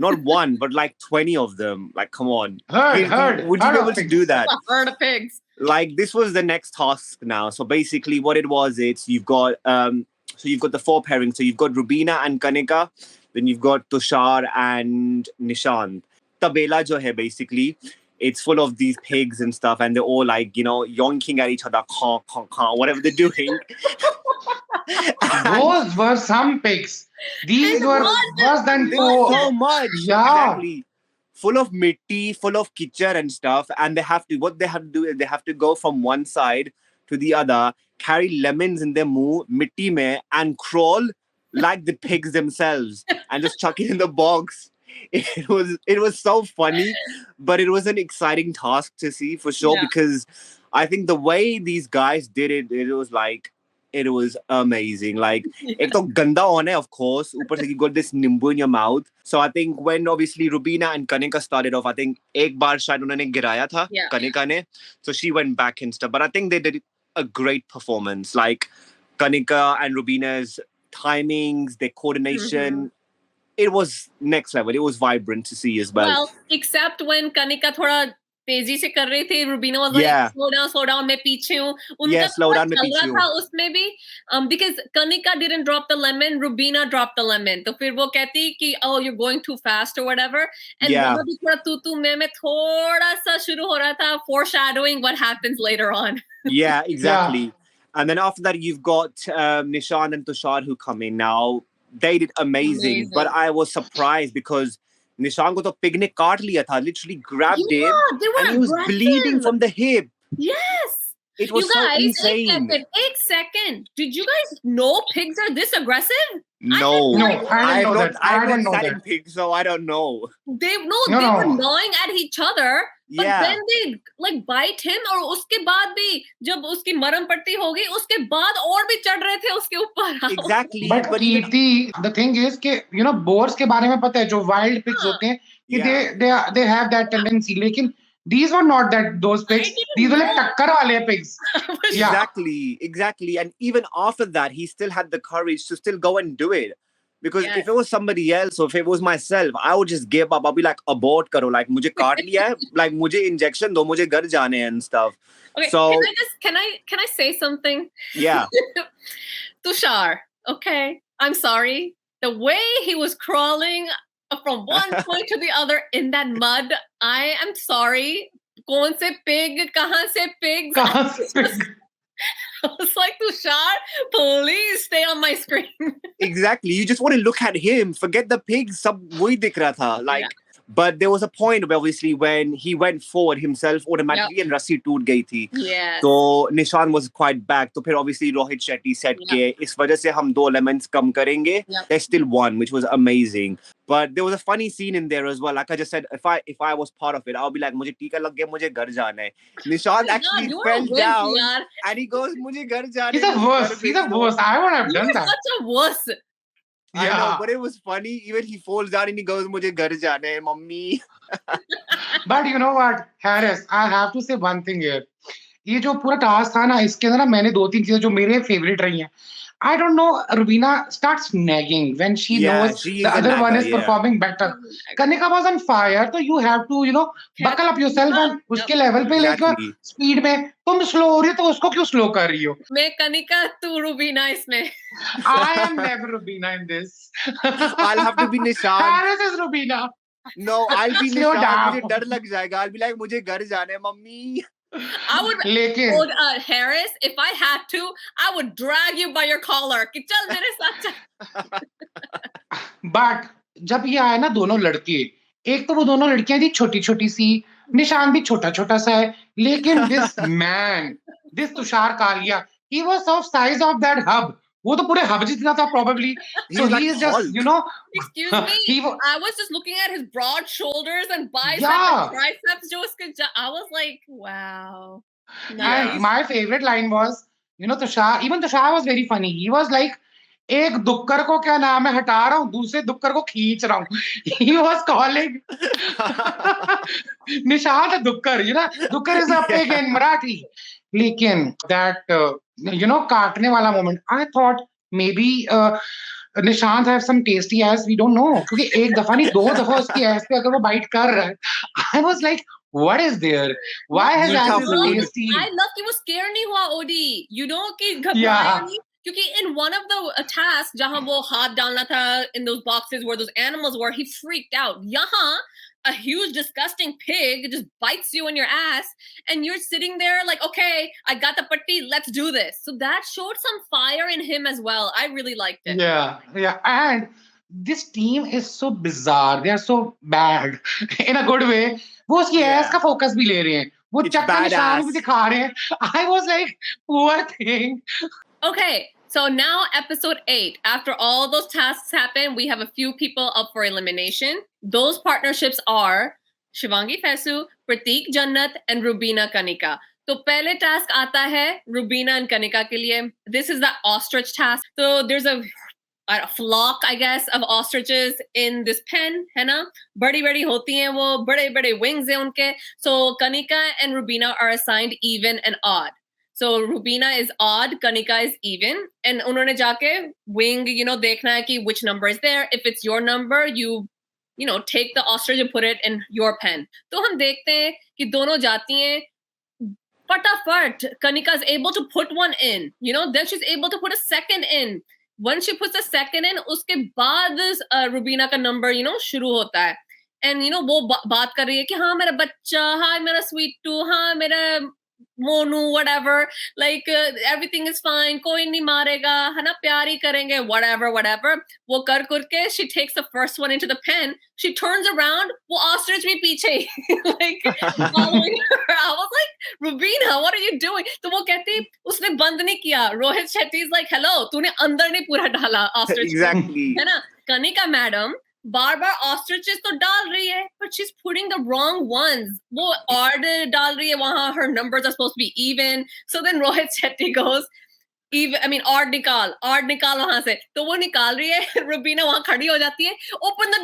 Not one, but like 20 of them. Like, come on. Would you be heard able of to pigs. do that? Heard of pigs. Like, this was the next task now. So basically what it was, you've got the 4 pairings. So you've got Rubina and Kanika, then you've got Tushar and Nishant. Tabela jo hai basically, it's full of these pigs and stuff, and they're all like, you know, yonking at each other, whatever they're doing. Those were some pigs. These And were what? worse than There was four. so much. Yeah. Exactly. Full of mitti, full of kitchen and stuff. And what they have to do is they have to go from one side to the other, carry lemons in their muh, mitti mein, and crawl like the pigs themselves and just chuck it in the box. It was so funny, but it was an exciting task to see for sure, Yeah. because I think the way these guys did it, it was amazing. Like, ek to ganda hona hai, of course. Upar se you got this nimbu in your mouth. So I think when obviously Rubina and Kanika started off, I think ek baar shayad unhone giraya tha, Yeah. Kanika ne. So she went back and stuff. But I think they did a great performance. Like, Kanika and Rubina's timings, their coordination. It was next level. It was vibrant to see as well. Well, except when Kanika थोड़ा तेजी से कर रही थी, Rubina was like, Yeah. slow down, मैं पीछे हूँ. उनका Yeah, slow down, मैं चल पीछे रहा हूँ. था उसमें भी, because Kanika didn't drop the lemon, Rubina dropped the lemon. तो फिर वो कहती कि oh you're going too fast or whatever. And Yeah. वहाँ भी थोड़ा तू मैं थोड़ा सा शुरू हो रहा था, foreshadowing what happens later on. Yeah, exactly. And then after that, you've got Nishant and Tushar who come in now. They did amazing. But I was surprised because Nishant ko to pig ne kaat liya tha, literally grabbed Yeah, him, they were and he was aggressive. bleeding from the hip. Yes. It was You guys, so insane. एक second. Did you guys know pigs are this aggressive? No, No, I didn't know that. I I've didn't not know sat in that. pigs, so I don't know. They No. were gnawing at each other, but Yeah. then they like bite him, और उसके बाद भी जब उसकी मरम पट्टी होगी, उसके बाद और भी चढ़ रहे थे उसके ऊपर. Exactly. But even- Kirti, the thing is कि you know boars के बारे में पता है, जो wild pigs होते हैं कि Yeah. they have that tendency, लेकिन these were not those pigs. didn't These were like know. टक्कर वाले pigs. Yeah. Exactly. And even after that, he still had the courage to still go and do it. Because Yes. if it was somebody else or if it was myself, I would just give up. I'll be like, abort karo. Like, mujhe kaat liya hai. Like, mujhe injection do. Mujhe ghar jane hai and stuff. Okay, So, can I say something? yeah. Tushar, okay, I'm sorry. The way he was crawling from one point to the other in that mud, I am sorry. कौन से pig? कहाँ से pigs? कहाँ से pig? I was like, Tushar, please stay on my screen. Exactly. You just want to look at him. Forget the pigs. Sab wahi dikh raha tha. Like, but there was a point where obviously when he went forward himself automatically and Rassi toot gayi thi. Yes. So Nishan was quite back. So फिर obviously Rohit Shetty said कि इस वजह से हम 2 elements कम करेंगे. They still won, which was amazing. But there was a funny scene in there as well. Like I just said, if I was part of it, I'll be like, मुझे टीका लग गया, मुझे घर जाना है. Nishan actually fell down and he goes, मुझे घर जाना है. He's a worse. He's a worse. I would have done that. Such a wuss. I know, but it was funny. Even he falls down and he goes, मुझे घर जाना है, mummy. But you know what, Harris, I have to say one thing here. ये जो पूरा task था ना, इसके अंदर ना मैंने 2-3 चीजें जो मेरे फेवरेट रही हैं. I don't know, Rubina starts nagging when she knows the other one is performing better. Kanika was on fire, so you have to, you know, buckle up yourself and उसके level पे लेकर speed में. तुम slow हो रही हो तो उसको क्यों slow कर रही हो? मैं Kanika, तू Rubina इसमें. I am never Rubina in this. I'll have to be Nishant. Harris is Rubina. No, I'll be Slow Nishant. down. मुझे डर लग जाएगा. I'll be like, मुझे घर जाना है, मम्मी. I would लेकिन Harris, if I had to, I would drag you by your collar. कि चल मेरे साथ चल. But जब ये आया ना दोनों लड़के, एक तो वो दोनों लड़कियां थी छोटी-छोटी सी, निशान भी छोटा-छोटा सा है, लेकिन this man, this Tushar Kaliya, he was of size of that hub. वो तो पूरे hub जितना था probably. So He's he like is just, Hulk. Excuse me. he I was just looking at his broad shoulders and biceps yeah. and triceps. I was like, wow. Yeah. And Nice. my favorite line was, Tushar, even Tushar was very funny. He was like, एक दुक्कर को क्या नाम है हटा रहा हूँ, दूसरे दुक्कर को खींच रहा हूँ. He was calling Nishant a dukkar, dukkar is a pig in Marathi. लेकिन that काटने वाला moment, I thought maybe Nishant have some tasty ass, we don't know. क्योंकि एक दफा नहीं, दो दफा उसकी ass पे अगर वो bite कर रहा है, I was like, what is there? Why his ass is so tasty? I love कि वो scare नहीं हुआ OD. कि घबराया नहीं. क्योंकि in one of the tasks जहाँ वो हाथ डालना था in those boxes where those animals were, he freaked out. यहाँ a huge disgusting pig just bites you in your ass and you're sitting there like, okay, I got the patti, let's do this. So that showed some fire in him as well. I really liked it. Yeah. And this team is so bizarre. They are so bad in a good way. वो उसकी ass का focus भी ले रहे हैं. वो चक्का निशान भी दिखा रहे हैं. I was like, poor thing. Okay, so now episode 8. After all those tasks happen, we have a few people up for elimination. Those partnerships are Shivangi Fesu, Pratik Jannat, and Rubina Kanika. तो पहले task आता है Rubina and Kanika के लिए. This is the ostrich task. So there's a flock, I guess, of ostriches in this pen, है ना? बड़ी-बड़ी होती हैं वो, बड़े-बड़े wings हैं उनके. So Kanika and Rubina are assigned even and odd. So Rubina is odd, Kanika is even, and उन्होंने जाके wing, देखना है कि which number is there. If it's your number, you take the ostrich and put it in your pen. तो हम देखते हैं कि दोनों जाती हैं. फटाफट Kanika is able to put one in, then she's able to put a second in. Once she puts a second in, उसके बाद Rubina का number, शुरू होता है. And वो बात कर रही है कि हाँ मेरा बच्चा, हाँ मेरा sweetu, हाँ मेरा Monu, whatever, like everything is fine, कोई नहीं मारेगा, है ना, प्यार ही करेंगे, whatever. वो कर के, she takes the first one into the pen, she turns around, वो ostrich भी पीछे, like following her. I was like, Rubina, what are you doing? तो वो कहती, उसने बंद नहीं किया. Rohit Shetty is like, hello, तूने अंदर नहीं पूरा डाला ostrich. Exactly. है ना, Kanika madam बार-बार ostriches तो डाल रही है, but she's putting the wrong ones. वो odd डाल रही है वहाँ, her numbers are supposed to be even. So then Rohit Shetty goes, odd निकाल वहाँ से. तो वो निकाल रही है, Rubina वहाँ खड़ी हो जाती है, open the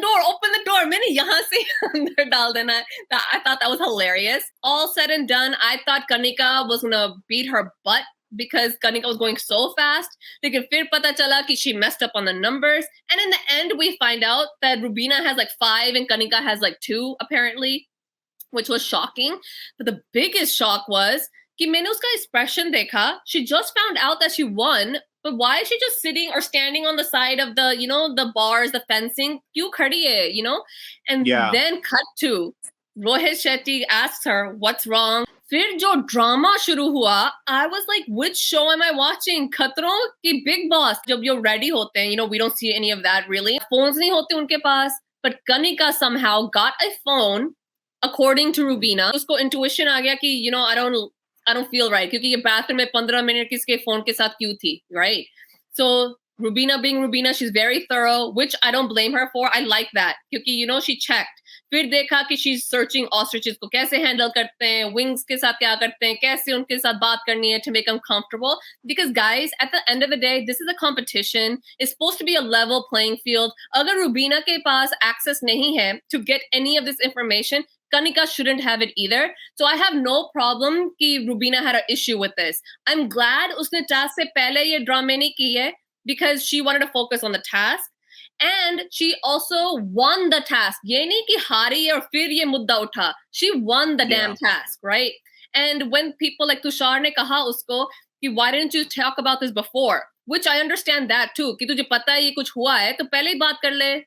door, मैंने यहाँ से अंदर डाल देना है. I thought that was hilarious. All said and done, I thought Kanika was gonna beat her butt because Kanika was going so fast. Lekin fir pata chala ki she messed up on the numbers. And in the end, we find out that Rubina has like 5 and Kanika has like 2, apparently, which was shocking. But the biggest shock was कि मैंने उसका expression देखा. She just found out that she won, but why is she just sitting or standing on the side of the, the bars, the fencing? क्यों खड़ी है, And then cut to Rohit Shetty asks her, what's wrong? फिर जो drama शुरू हुआ, I was like, which show am I watching? खतरों की Big Boss. जब ये ready होते हैं, we don't see any of that really. Phones नहीं होते उनके पास. But Kanika somehow got a phone, according to Rubina. उसको intuition आ गया कि, I don't feel right. क्योंकि ये bathroom में 15 minute किसके phone के साथ क्यों थी, right? So Rubina being Rubina, she's very thorough, which I don't blame her for. I like that. क्योंकि, she checked. फिर देखा कि she's searching ostriches को कैसे handle करते हैं, wings के साथ क्या करते हैं, कैसे उनके साथ बात करनी है to make them comfortable. Because guys, at the end of the day, this is a competition. It's supposed to be a level playing field. अगर Rubina के पास access नहीं है to get any of this information, Kanika shouldn't have it either. So I have no problem कि Rubina had an issue with this. I'm glad उसने task से पहले ये drama नहीं की है because she wanted to focus on the task. And she also won the task. ये नहीं कि हारी और फिर ये मुद्दा उठा. She won the damn task, right? And when people like Tushar ने कहा उसको कि why didn't you talk about this before? Which I understand that too. कि तुझे पता है ये कुछ हुआ है तो पहले ही बात कर ले,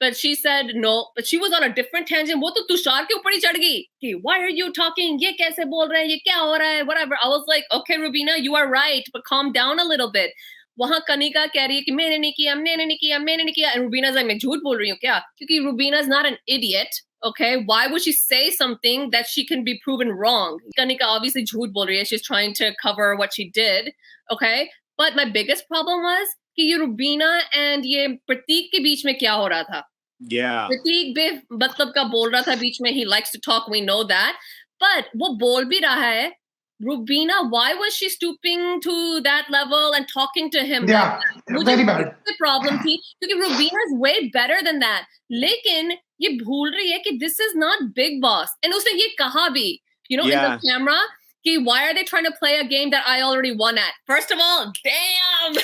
But she said no. But she was on a different tangent. वो तो तुषार के ऊपर ही चढ़ गई कि why are you talking? ये कैसे बोल रहे हैं? ये क्या हो रहा है? Whatever. I was like, okay, Rubina, you are right, but calm down a little bit. वहां कनिका कह रही है कि मैंने नहीं किया, मैंने नहीं किया, मैंने नहीं किया, and Rubina's like, मैं झूठ बोल रही हूँ क्या? क्योंकि Rubina's not an idiot. Okay, why would she say something that she can be proven wrong? Kanika obviously झूठ बोल रही है. She's trying to cover what she did. Okay, but my biggest problem was कि ये Rubina and ये प्रतीक के बीच में क्या हो रहा था? Yeah. प्रतीक बे मतलब का बोल रहा था बीच में. He likes to talk. We know that. But वो बोल भी रहा है. Rubina, why was she stooping to that level and talking to him like Yeah, that? मुझे very bad. उससे problem थी क्योंकि Rubina is way better than that. लेकिन ये भूल रही है कि this is not Big Boss. And उसने ये कहा भी, you know, in the Yeah. camera, कि why are they trying to play a game that I already won at? First of all, damn,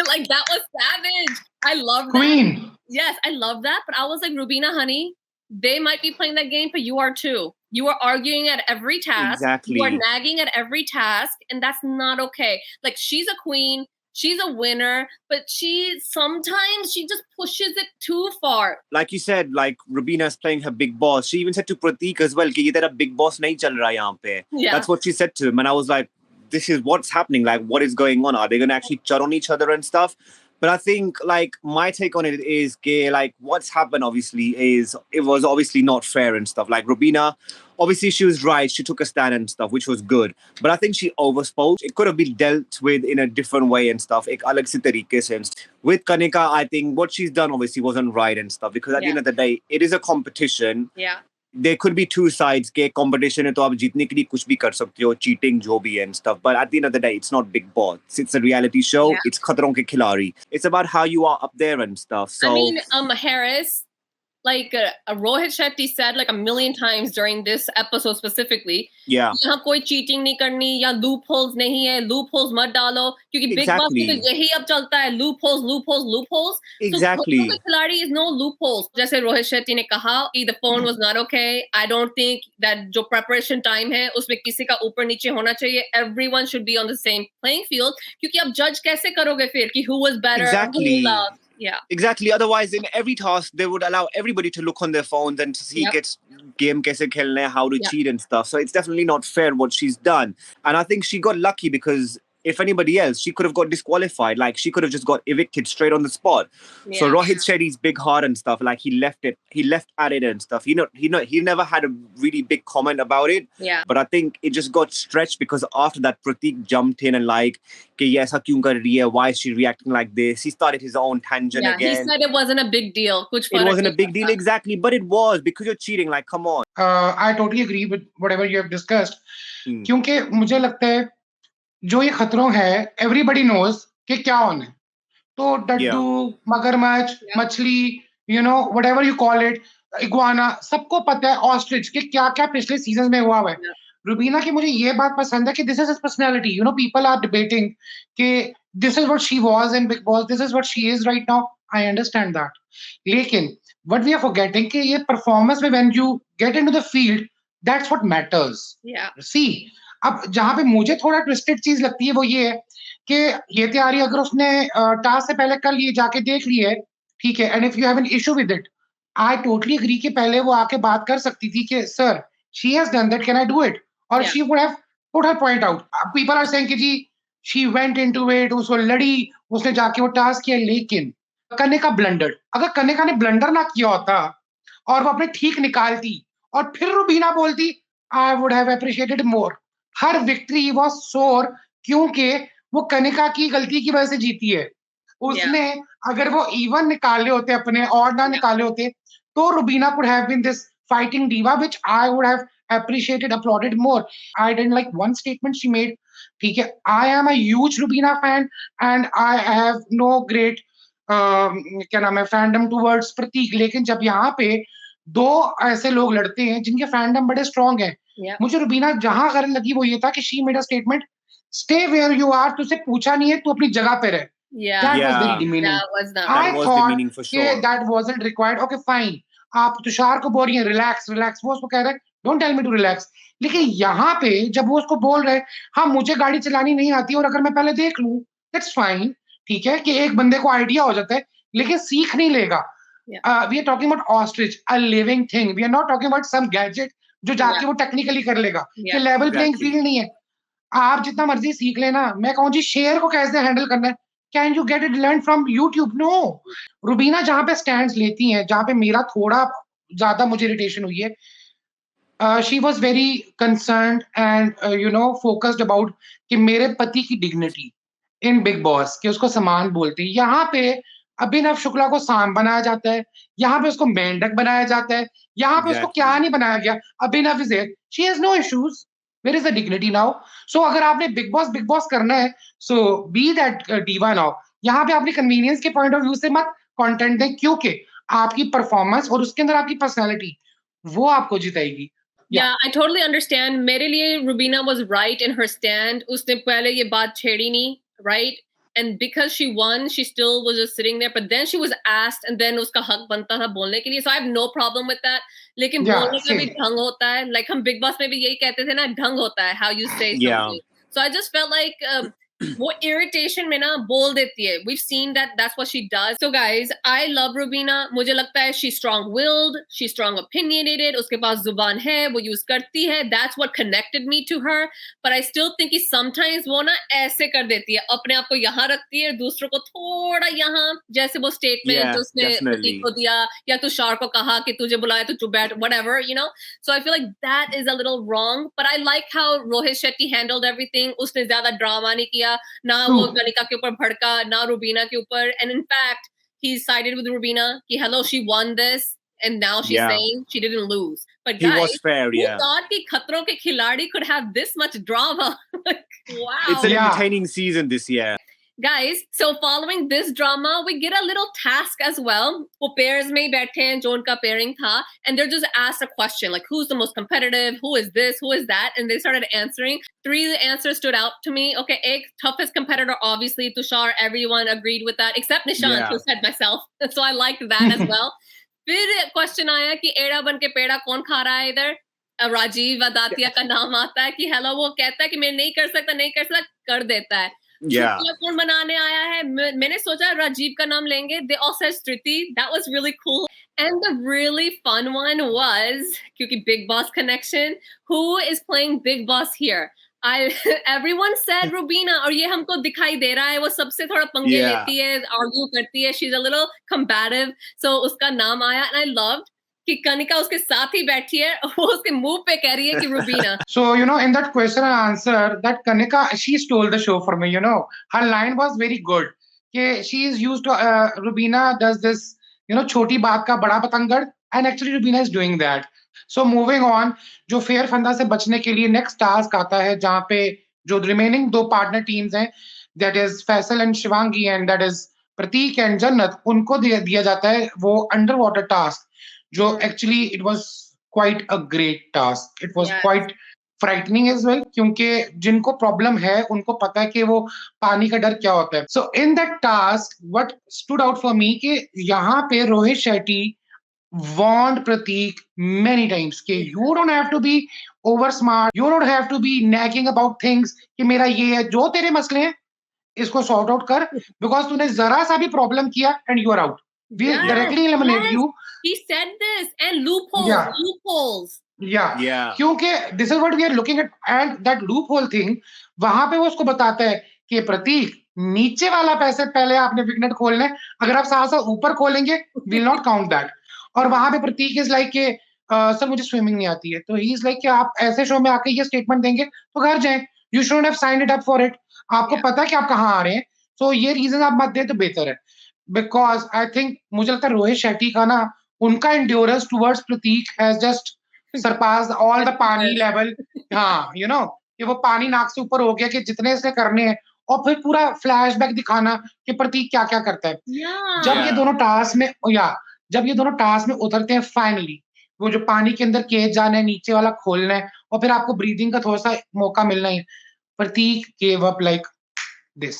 like that was savage. I love that. Queen. Yes, I love that. But I was like, Rubina, honey, they might be playing that game, but you are too. You are arguing at every task. Exactly. You are nagging at every task, and that's not okay. Like, she's a queen, she's a winner, but sometimes she just pushes it too far. Like you said, like Rubina's playing her big boss. She even said to Pratik as well, कि ये तेरा big boss नहीं चल रहा यहाँ पे. Yeah. That's what she said to him. And I was like, this is what's happening. Like, what is going on? Are they going to actually chut on each other and stuff? But I think, like, my take on it is, like, what's happened, obviously, is it was obviously not fair and stuff. Like, Rubina, obviously, she was right. She took a stand and stuff, which was good. But I think she overspoke. It could have been dealt with in a different way and stuff. Ek alag se tarike se. With Kanika, I think what she's done, obviously, wasn't right and stuff. Because at the end of the day, it is a competition. Yeah. There could be two sides के competition है तो आप जीतने के लिए कुछ भी कर सकते हो, cheating जो भी है and stuff. But at the end of the day, it's not Big Boss. It's a reality show. Yeah. It's Khatron Ke Khiladi. It's about how you are up there and stuff. So I mean, Harris, like Rohit Shetty said like a million times during this episode specifically, yeah, यहाँ कोई cheating नहीं करनी या loopholes नहीं है, loopholes मत डालो क्योंकि Big Boss में तो यही अब चलता है, loopholes. Exactly. So खिलाड़ी is no loopholes. जैसे रोहित शेट्टी ने कहा कि the phone was not okay. I don't think that जो preparation time है उसमें किसी का ऊपर नीचे होना चाहिए. Everyone should be on the same playing field. क्योंकि आप judge कैसे करोगे फिर कि who was better, exactly. who lost. Yeah. Exactly. Otherwise, in every task, they would allow everybody to look on their phones and to see game kaise khelna hai, how to cheat and stuff. So it's definitely not fair what she's done. And I think she got lucky because if anybody else, she could have got disqualified. Like, she could have just got evicted straight on the spot. Yeah. So Rohit Shetty's big heart and stuff, like, he left at it and stuff. He never had a really big comment about it. Yeah. But I think it just got stretched because after that, Pratik jumped in and like, कि ये ऐसा क्यों कर रही है? Why is she reacting like this? He started his own tangent again. He said it wasn't a big deal. It wasn't a big deal, exactly. But it was because you're cheating. Like, come on. I totally agree with whatever you have discussed. क्योंकि मुझे लगता है जो ये खतरों है everybody knows कि क्या होना है तो डड्डू मगरमच्छ मछली you know whatever you call it iguana सबको पता है ऑस्ट्रिच कि क्या क्या पिछले सीजन में हुआ है रुबीना की मुझे ये बात पसंद है कि this is his personality you know people are debating कि this is what she was in Bigg Boss this is what she is right now I understand that लेकिन व्हाट वी आर फॉरगेटिंग कि ये performance में when you get into the field that's what matters see अब जहां पे मुझे थोड़ा twisted चीज लगती है वो ये है कि ये तैयारी अगर उसने टास्क से पहले कर ली जाके देख ली है ठीक है and if you have an issue with it I totally agree कि पहले वो आके बात कर सकती थी कि sir she has done that can I do it और she would have put her point out people are saying कि जी शी वेंट इनटू इट उसको लड़ी उसने जाके वो टास्क किया लेकिन कनिका ब्लंडर अगर कनिका ने ब्लंडर ना किया होता और वो अपने ठीक निकालती और फिर रुबीना बोलती I would have appreciated more her victory was सोर क्योंकि वो कनिका की गलती की वजह से जीती है उसने अगर वो इवन निकाले होते अपने और ना निकाले होते तो Rubina could have been this fighting diva which I would have appreciated applauded more I didn't like one statement she made ठीक है I am a huge Rubina fan and I have no great क्या नाम है fandom towards प्रतीक लेकिन जब यहाँ पे दो ऐसे लोग लड़ते हैं जिनके फैंडम बड़े स्ट्रॉन्ग हैं मुझे रुबीना जहां करने लगी वो ये था कि she made a statement stay where you are तुझसे पूछा नहीं है तू अपनी जगह पे रह that was very demeaning I thought that wasn't required okay fine आप तुषार को बोल रही हैं रिलैक्स वो उसको कह रहे हैं don't tell me to relax लेकिन यहाँ पे जब वो उसको बोल रहे हाँ मुझे गाड़ी चलानी नहीं आती और अगर मैं पहले देख लूं दैट्स फाइन ठीक है कि एक बंदे को आइडिया हो जाता है लेकिन सीख नहीं लेगा we are talking about ostrich a living thing we are not talking about some gadget जो जाके वो टेक्निकली कर लेगा कि लेवल प्लेइंग फील्ड नहीं है आप जितना मर्जी सीख लेना मैं कहूँ जी शेर को कैसे हैंडल करना है can you get it learn from YouTube? No. Rubina जहां पे स्टैंड लेती हैं, जहां पे मेरा थोड़ा ज्यादा मुझे इरिटेशन हुई है, she was very concern and focused about कि मेरे पति की डिग्निटी इन बिग बॉस कि उसको समान बोलते हैं. यहाँ पे अभिनव शुक्ला को सांप बनाया जाता है, यहाँ पे उसको मेंढक बनाया जाता है, यहाँ पे उसको क्या Exactly. नहीं बनाया गया. Abhinav is there, she has no issues. Where is the dignity now? So अगर आपने बिग बॉस करना है, so be that diva now. यहाँ पे आपने कन्वीनियंस के पॉइंट ऑफ व्यू से मत कंटेंट दें, क्योंकि आपकी परफॉर्मेंस और उसके अंदर आपकी पर्सनैलिटी वो आपको जिताएगी. Yeah, I totally understand. मेरे लिए Rubina was right in her stand. उसने पहले ये बात छेड़ी नहीं, right? And because she won, she still was just sitting there. But then she was asked, and then उसका हक बनता था बोलने के लिए. So I have no problem with that. लेकिन बोलने का भी ढंग होता है. Like हम Big Boss में भी यही कहते थे ना, ढंग होता है, how you say something. So I just felt like वो irritation में ना बोल देती है. We've seen that that's what she does. So guys, I love Rubina. मुझे लगता है she's strong-willed, she's strong opinionated, उसके पास जुबान है, वो use करती है. That's what connected me to her. But I still think कि sometimes वो ना ऐसे कर देती है, अपने आप को यहाँ रखती है, दूसरों को थोड़ा यहाँ, जैसे वो statement जो उसने प्रतीक को दिया या तुषार को कहा कि तुझे बुलाया तो चुप बैठ, whatever, you know. So I feel like that is a little wrong. But I like how Rohit Shetty handled everything. उसने ज़्यादा drama नहीं किया, ना वो कनिका के ऊपर भड़का, ना रुबीना के ऊपर. And in fact, he sided with Rubina. कि hello, she won this, and now she's saying she didn't lose. But guys, he was fair, who thought कि खतरों के खिलाड़ी could have this much drama? Like, wow. It's an entertaining season this year. Guys, so following this drama, we get a little task as well. वो pairs में बैठे हैं जो उनका pairing था, and they're just asked a question like, who's the most competitive? Who is this? Who is that? And they started answering. 3 answers stood out to me. Okay, एक toughest competitor, obviously Tushar. Everyone agreed with that except Nishant, who said myself. So I liked that as well. फिर question आया कि एड़ा बन के पेड़ा कौन खा रहा है इधर? राजीव अदातिया का नाम आता है कि हेलो, वो कहता है कि मैं नहीं कर सकता, कर देता है. कौन बनाने आया है? मैंने सोचा राजीव का नाम लेंगे. They all said Striti. That was really cool. And the really fun one was, क्योंकि Big Boss connection, who is playing Big Boss here? Everyone said Rubina, और ये हमको दिखाई दे रहा है वो सबसे थोड़ा पंगे लेती है, argue करती है, she's a little combative. So उसका नाम आया, and I loved कि कनिका उसके साथ ही बैठी है, वो उसके मुंह पे कह रही है कि Rubina. So in that question and answer, that Kanika, she stole the show for me. Her line was very good. कि she is used to Rubina does this छोटी बात का बड़ा पतंगड़, and actually Rubina is doing that. So moving on, जो fair फंदा से बचने के लिए नेक्स्ट टास्क आता है, जहाँ पे जो रिमेनिंग 2 पार्टनर टीम्स हैं, that is Faisal and Shivangi and that is Prateek and Jannat, उनको दिया जाता है वो अंडर वाटर टास्क, जो actually it was quite a great task. It was quite frightening as well, क्योंकि जिनको प्रॉब्लम है उनको पता है कि वो पानी का डर क्या होता है. So in that task, what stood out for me कि यहाँ पे Rohit Shetty warned Pratik many times कि you don't have to be over smart, you don't have to be nagging about things कि मेरा ये है, जो तेरे मसले हैं इसको sort out कर, because तूने जरा सा भी प्रॉब्लम किया and you are out. We'll directly eliminate you. He said this, and loopholes. Yeah. क्योंकि this is what we are looking at, and that loophole thing, वहां पे वो उसको बताता है कि प्रतीक, नीचे वाला पैसे पहले आपने विकेट खोलना है, अगर आप साथ साथ ऊपर खोलेंगे विल नॉट काउंट दैट. और वहां पे प्रतीक इज लाइक के सर मुझे स्विमिंग नहीं आती है, तो ही इज लाइक कि आप ऐसे शो में आके ये स्टेटमेंट देंगे तो घर जाएं, you should have signed it up for it. आपको पता है कि आप कहाँ आ रहे हैं, तो ये रीजन आप मत दे तो बेहतर है. बिकॉज आई थिंक मुझे लगता है रोहित शेट्टी का ना, उनका endurance towards Prateek has just surpass all the paani level. हाँ, कि वो पानी नाक से ऊपर हो गया कि जितने इसने करने हैं, और फिर पूरा फ्लैशबैक दिखाना कि प्रतीक क्या क्या करता है. जब ये दोनों टास्क में उतरते हैं फाइनली, वो जो पानी के अंदर केज जाना है, नीचे वाला खोलना है, और फिर आपको ब्रीदिंग का थोड़ा सा मौका मिलना है, Prateek gave up like this.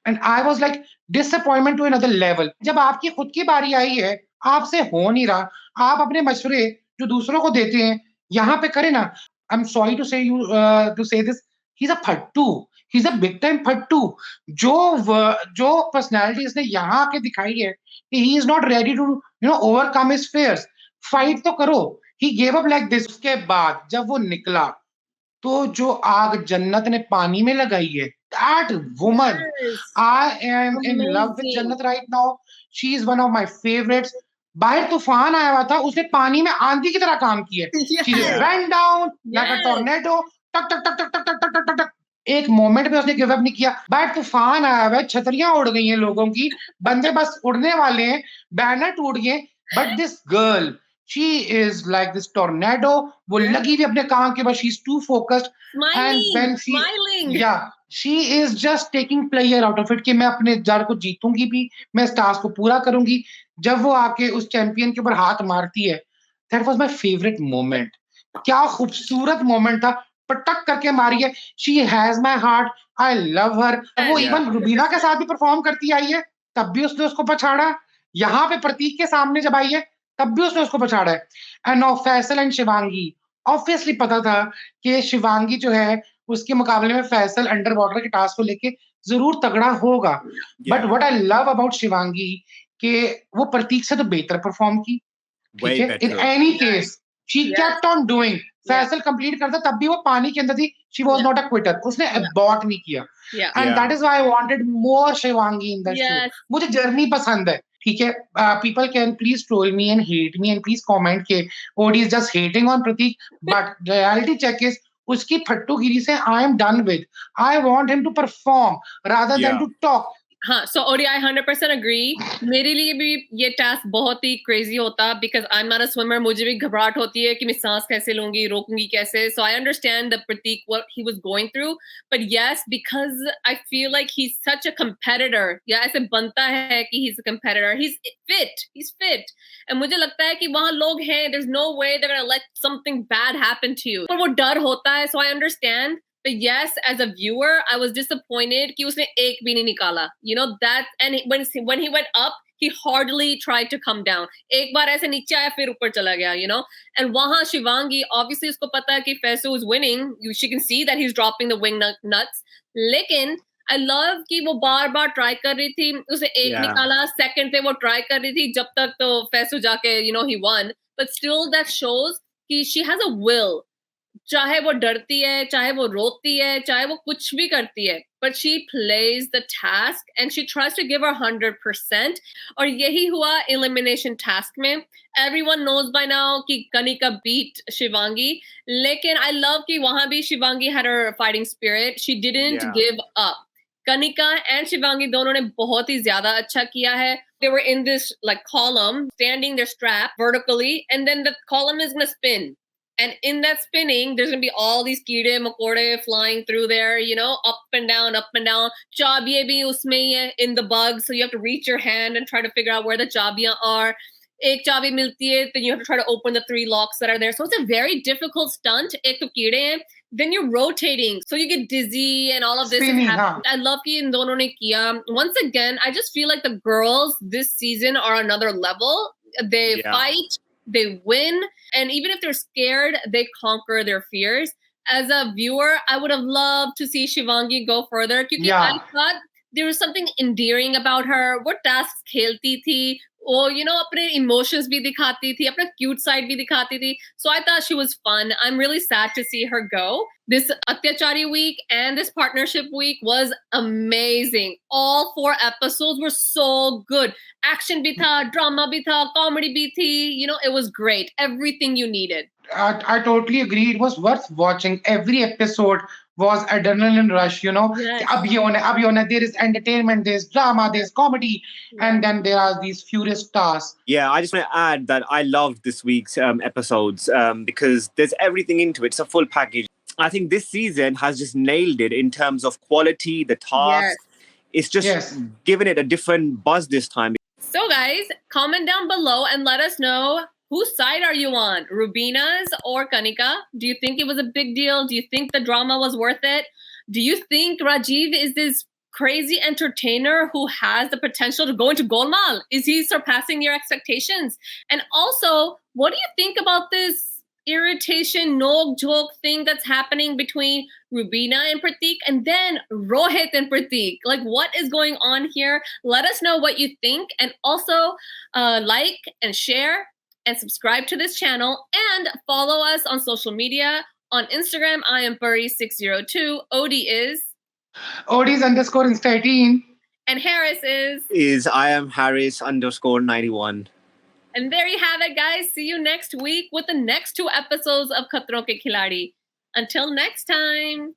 And I was like disappointment to another level. जब आपकी खुद की बारी आई है, आपसे हो नहीं रहा, आप अपने मशवरे जो दूसरों को देते हैं यहाँ पे करें ना. I am sorry to say this, he is a फट्टू, he is a big time फट्टू. जो पर्सनालिटी इसने यहाँ आके दिखाई है कि he is not ready to overcome his fears. Fight तो करो. He gave up like this. उसके बाद जब वो निकला, तो जो आग जन्नत ने पानी में लगाई है, That woman, Yes. I am in love with Amazing. Jannat right now. She is one of my favorites. बाहर तूफान आया हुआ था, उसने पानी में आंधी की तरह काम किया. She just Yes. Yeah. went down like a Yes. tornado. टक टक टक टक टक टक टक टक टक. एक मोमेंट पे उसने गिव अप नहीं किया. बाहर तूफान आया हुआ है, छतरियां उड़ गई हैं लोगों की, बंदे बस उड़ने वाले हैं, बैनर टूट गए. But this girl, she is like this tornado. वो Yeah. लगी हुई अपने काम के, but she's too focused. And Smiling. when she, Smiling. yeah, she is just taking pleasure out of it कि मैं अपने जड़ को जीतूंगी भी, मैं इस टास्क को पूरा करूंगी. जब वो आके उस चैंपियन के ऊपर हाथ मारती है, that was my favorite moment. क्या खूबसूरत मोमेंट था. पटक करके मारी है. She has my heart. I love her. वो Yeah. इवन रुबीना के साथ भी परफॉर्म करती आई है, तब भी उसने उसको पछाड़ा. यहाँ पे प्रतीक के सामने जब आई है, तब भी उसने उसको पछाड़ा है. And now Faisal and Shivangi, obviously पता था कि शिवांगी जो है उसके मुकाबले में फैसल अंडर वाटर के टास्क को लेके जरूर तगड़ा होगा. But what I love about Shivangi कि वो प्रतीक से तो बेहतर परफॉर्म की. ठीक Way है, इन better. Any case she Yes. Kept on doing. Faisal complete करता तब भी वो पानी के अंदर थी. She was Yeah. Not a Quetta. उसने Yeah. अबॉर्ट नहीं किया. Yeah. And that Yeah. Is why I wanted more Shivangi in the show. Yes. मुझे जर्नी पसंद है. ठीक है, people can please troll me and hate me and please comment के OD is just hating on Prateek, but reality check is उसकी फट्टूगिरी से I am done with. I want him to perform rather than Yeah. To talk. हाँ, so OD, I 100% agree. मेरे लिए भी ये task बहुत ही crazy होता because I'm not a swimmer. मुझे भी घबराहट होती है कि मैं सांस कैसे लूंगी, रोकूंगी कैसे. So I understand the Pratik what he was going through, but yes, because I feel like he's such a competitor. या ऐसे बनता है कि he's a competitor. He's fit. He's fit. And मुझे लगता है कि वहाँ लोग हैं. There's no way they're gonna let something bad happen to you. पर वो डर होता है. So I understand. But yes, as a viewer, I was disappointed कि उसने एक भी नहीं निकाला. You know that, and when he went up, he hardly tried to come down. एक बार ऐसे नीचे आया फिर ऊपर चला गया. You know, and वहाँ शिवांगी obviously उसको पता है कि Faizu is winning. She can see that he's dropping the wing nuts. लेकिन I love कि वो बार-बार ट्राई कर रही थी. उसे एक Yeah. निकाला, सेकंड पे वो ट्राई कर रही थी जब तक तो Faizu जाके he won. But still that shows कि she has a will. चाहे वो डरती है, चाहे वो रोती है, चाहे वो कुछ भी करती है, but she plays the task and she tries to give her 100%. और यही हुआ elimination task में. Everyone knows by now कि Kanika beat Shivangi, लेकिन I love कि वहाँ भी Shivangi had her fighting spirit. She didn't Yeah. give up. Kanika and Shivangi दोनों ने बहुत ही ज़्यादा अच्छा किया है. They were in this like column, standing their strap vertically, and then the column is gonna spin. And in that spinning, there's gonna be all these कीड़े मकोड़े flying through there, up and down, up and down. चाबियां भी उसमें ही है in the bugs, so you have to reach your hand and try to figure out where the चाबियां are. एक चाबी मिलती है, then you have to try to open the 3 locks that are there. So it's a very difficult stunt. एक तो कीड़े हैं, then you're rotating, so you get dizzy and all of this is Spinning, happening. I love कि इन दोनों ने किया. Once again, I just feel like the girls this season are another level. They Yeah. fight, they win, and even if they're scared, they conquer their fears. As a viewer, I would have loved to see Shivangi go further because Yeah. I thought there was something endearing about her. वो tasks खेलती थी, वो अपने emotions भी दिखाती थी, अपना cute side भी दिखाती थी. So I thought she was fun. I'm really sad to see her go. This Attyachaari week and this partnership week was amazing. All 4 episodes were so good. Action भी था, drama भी था, comedy भी थी. It was great. Everything you needed. I totally agree. It was worth watching. Every episode was adrenaline rush. Yes. अब ये होना, there is entertainment, there's drama, there's comedy, Yeah. and then there are these furious tasks. Yeah, I just want to add that I loved this week's episodes because there's everything into it. It's a full package. I think this season has just nailed it in terms of quality, the task. Yes. It's just Yes. given it a different buzz this time. So guys, comment down below and let us know, whose side are you on? Rubina's or Kanika? Do you think it was a big deal? Do you think the drama was worth it? Do you think Rajiv is this crazy entertainer who has the potential to go into Golmaal? Is he surpassing your expectations? And also, what do you think about this irritation, nog joke thing that's happening between Rubina and Pratik and then Rohit and Pratik? Like, what is going on here? Let us know what you think, and also like and share and subscribe to this channel and follow us on social media. On Instagram, I am Burry602. Odie is Odis underscore Insta 18. And Harris is. I am Harris underscore 91. And there you have it, guys. See you next week with the next 2 episodes of Khatron Ke Khiladi. Until next time.